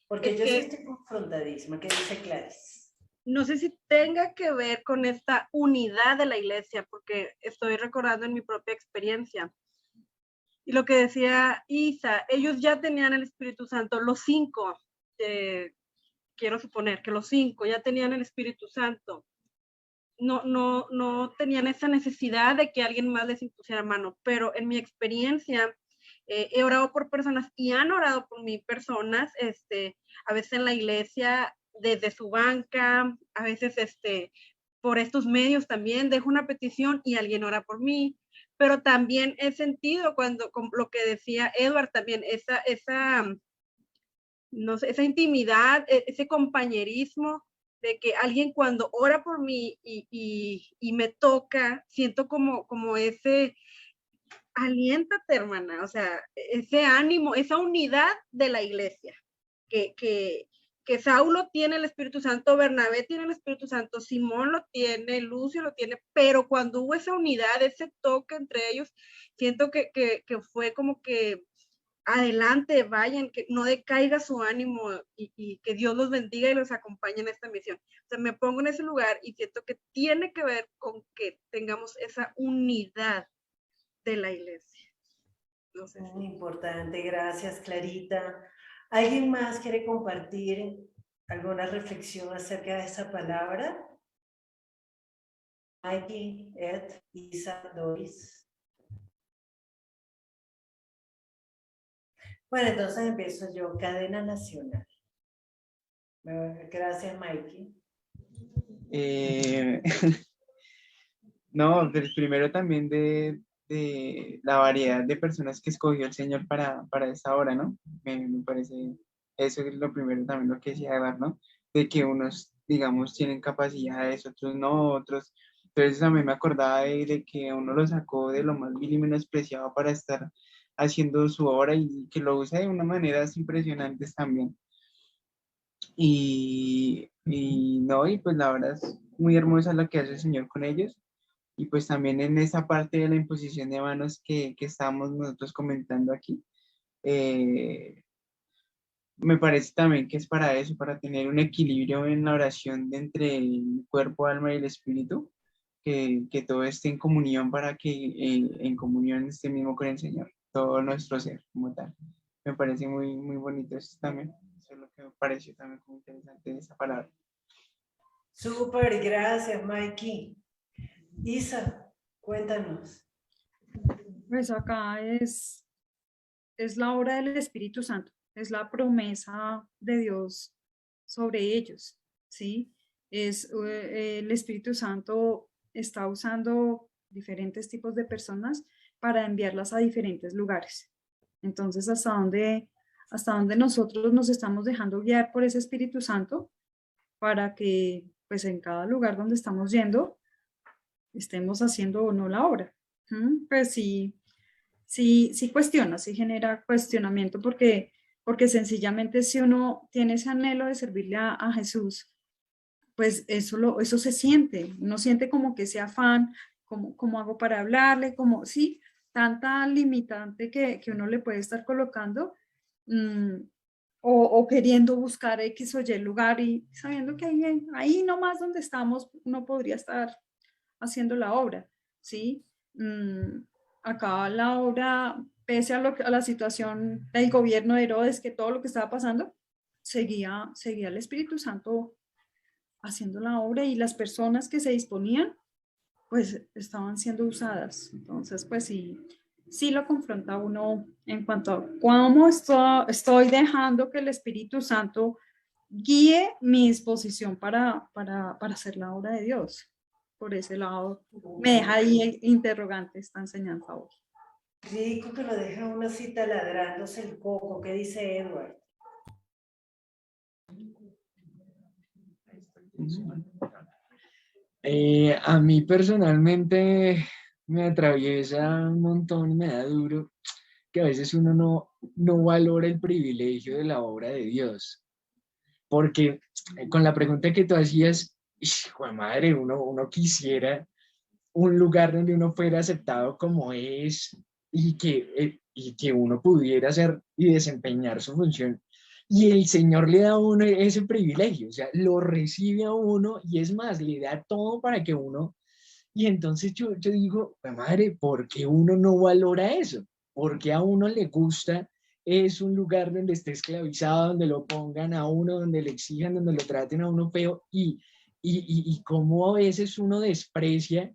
Porque yo sí estoy confrontadísima. ¿Qué dice Clarice? No sé si tenga que ver con esta unidad de la iglesia, porque estoy recordando en mi propia experiencia. Y lo que decía Isa, ellos ya tenían el Espíritu Santo, los 5, quiero suponer que los 5 ya tenían el Espíritu Santo. No tenían esa necesidad de que alguien más les impusiera mano, pero en mi experiencia he orado por personas y han orado por mí personas, a veces en la iglesia, desde su banca, a veces por estos medios también dejo una petición y alguien ora por mí, pero también he sentido con lo que decía Edward también, no sé, esa intimidad, ese compañerismo de que alguien cuando ora por mí y me toca, siento como ese, aliéntate hermana, o sea, ese ánimo, esa unidad de la iglesia, que Saulo tiene el Espíritu Santo, Bernabé tiene el Espíritu Santo, Simón lo tiene, Lucio lo tiene, pero cuando hubo esa unidad, ese toque entre ellos, siento que fue como que adelante, vayan, que no decaiga su ánimo y que Dios los bendiga y los acompañe en esta misión. O sea, me pongo en ese lugar y siento que tiene que ver con que tengamos esa unidad de la iglesia. No sé Muy importante, gracias Clarita. ¿Alguien más quiere compartir alguna reflexión acerca de esa palabra? Maggie, Ed, Isa, Doris. Bueno, entonces empiezo yo, cadena nacional. Gracias, Mikey. No, primero también de la variedad de personas que escogió el Señor para esta hora, ¿no? Me parece, eso es lo primero también lo que decía Edward, ¿no? De que unos, digamos, tienen capacidades, otros no, otros. Entonces también me acordaba de que uno lo sacó de lo más vil y menospreciado para estar haciendo su obra y que lo usa de una manera impresionantes también. Y no, y pues la verdad es muy hermosa lo que hace el Señor con ellos. Y pues también en esa parte de la imposición de manos que estábamos nosotros comentando aquí, eh, me parece también que es para eso, para tener un equilibrio en la oración de entre el cuerpo, alma y el espíritu, que todo esté en comunión para que en comunión esté mismo con el Señor, todo nuestro ser como tal. Me parece muy, muy bonito eso también. Eso es lo que me pareció también muy interesante de esa palabra. Súper, gracias, Mikey. Isa, cuéntanos. Pues acá es la obra del Espíritu Santo, es la promesa de Dios sobre ellos, ¿sí? El Espíritu Santo está usando diferentes tipos de personas para enviarlas a diferentes lugares. Entonces, hasta dónde nosotros nos estamos dejando guiar por ese Espíritu Santo para que, pues, en cada lugar donde estamos yendo, estemos haciendo o no la obra. Pues sí, sí cuestiona, sí genera cuestionamiento porque sencillamente si uno tiene ese anhelo de servirle a Jesús, pues eso se siente, uno siente como que ese afán, como hago para hablarle, como sí, tanta limitante que uno le puede estar colocando, mm, o queriendo buscar X o Y lugar y sabiendo que ahí nomás donde estamos uno podría estar haciendo la obra, ¿sí? Acá la obra, pese a la situación del gobierno de Herodes, que todo lo que estaba pasando, seguía el Espíritu Santo haciendo la obra y las personas que se disponían, pues estaban siendo usadas. Entonces, pues sí lo confronta uno en cuanto a cómo estoy dejando que el Espíritu Santo guíe mi disposición para hacer la obra de Dios. Por ese lado, me deja ahí interrogante esta enseñanza hoy. Rico que lo deja uno así taladrándose el coco. ¿Qué dice Edward? A mí personalmente me atraviesa un montón y me da duro que a veces uno no valora el privilegio de la obra de Dios. Porque con la pregunta que tú hacías, hijo de madre, uno quisiera un lugar donde uno fuera aceptado como es y que uno pudiera hacer y desempeñar su función. Y el Señor le da a uno ese privilegio, o sea, lo recibe a uno y es más, le da todo para que uno... Y entonces yo digo, madre, ¿por qué uno no valora eso? ¿Por qué a uno le gusta? Es un lugar donde esté esclavizado, donde lo pongan a uno, donde le exijan, donde lo traten a uno feo y cómo a veces uno desprecia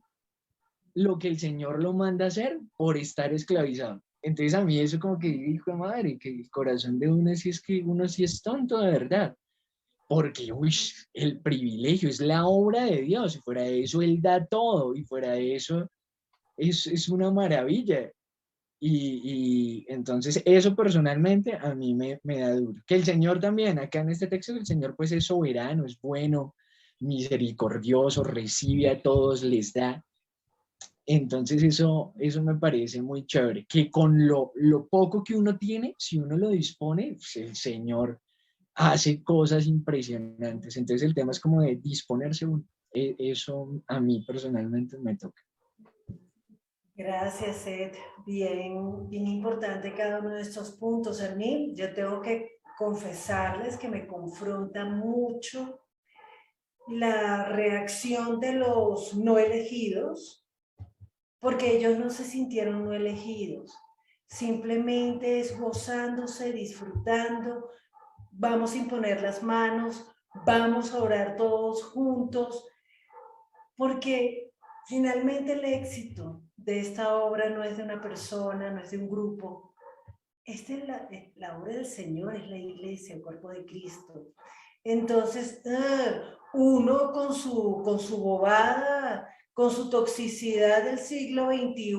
lo que el Señor lo manda a hacer por estar esclavizado. Entonces a mí eso como que dijo, madre, que el corazón de uno sí es que uno sí es tonto de verdad, porque uy, el privilegio es la obra de Dios, y fuera de eso Él da todo, y fuera de eso es una maravilla. Y entonces eso personalmente a mí me da duro. Que el Señor también, acá en este texto, el Señor pues es soberano, es bueno, misericordioso, recibe a todos, les da. Entonces eso me parece muy chévere, que con lo poco que uno tiene, si uno lo dispone, pues el Señor hace cosas impresionantes. Entonces el tema es como de disponerse uno. Eso a mí personalmente me toca. Gracias, Ed. Bien, bien importante cada uno de estos puntos. A mí, yo tengo que confesarles que me confronta mucho la reacción de los no elegidos, porque ellos no se sintieron no elegidos. Simplemente es gozándose, disfrutando. Vamos a imponer las manos, vamos a orar todos juntos, porque finalmente el éxito de esta obra no es de una persona, no es de un grupo. Esta es la obra del Señor, es la iglesia, el cuerpo de Cristo. Entonces, uno con su bobada, con su toxicidad del siglo XXI,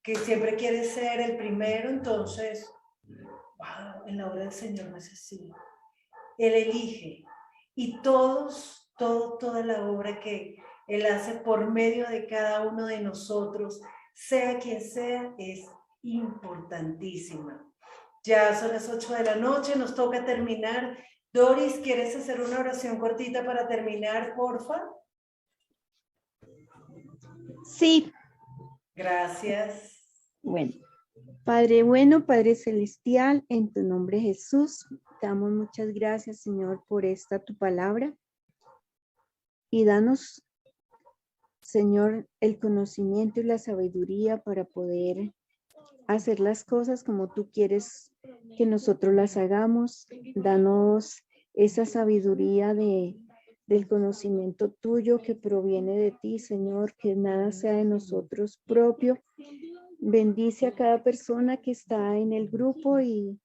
que siempre quiere ser el primero, entonces, wow, en la obra del Señor no es así. Él elige y toda la obra que Él hace por medio de cada uno de nosotros, sea quien sea, es importantísima. Ya son las 8 de la noche, nos toca terminar. Doris, ¿quieres hacer una oración cortita para terminar, porfa? Sí, Gracias. bueno. Padre bueno, Padre celestial, en tu nombre Jesús, damos muchas gracias, Señor, por esta tu palabra. Y danos, Señor, el conocimiento y la sabiduría para poder hacer las cosas como tú quieres que nosotros las hagamos. Danos esa sabiduría del conocimiento tuyo que proviene de ti, Señor, que nada sea de nosotros propio. Bendice a cada persona que está en el grupo y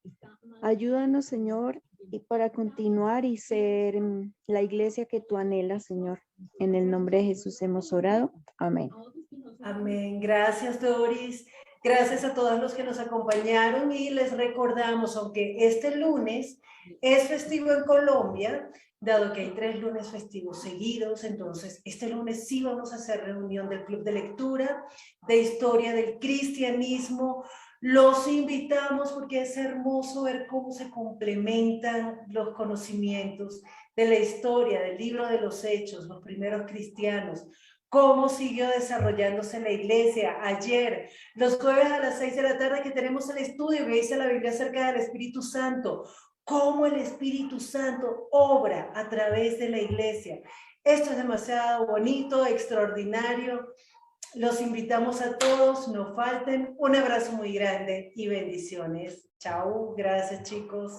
ayúdanos, Señor, y para continuar y ser la iglesia que tú anhelas, Señor. En el nombre de Jesús hemos orado. Amén. Amén. Gracias, Doris. Gracias a todos los que nos acompañaron y les recordamos, aunque este lunes es festivo en Colombia, dado que hay 3 lunes festivos seguidos, entonces este lunes sí vamos a hacer reunión del Club de Lectura, de Historia del Cristianismo. Los invitamos porque es hermoso ver cómo se complementan los conocimientos de la historia, del libro de los Hechos, los primeros cristianos, cómo siguió desarrollándose la iglesia. Ayer, los jueves a las 6 de la tarde que tenemos el estudio que dice la Biblia acerca del Espíritu Santo, cómo el Espíritu Santo obra a través de la iglesia. Esto es demasiado bonito, extraordinario. Los invitamos a todos, no falten. Un abrazo muy grande y bendiciones. Chao, gracias chicos.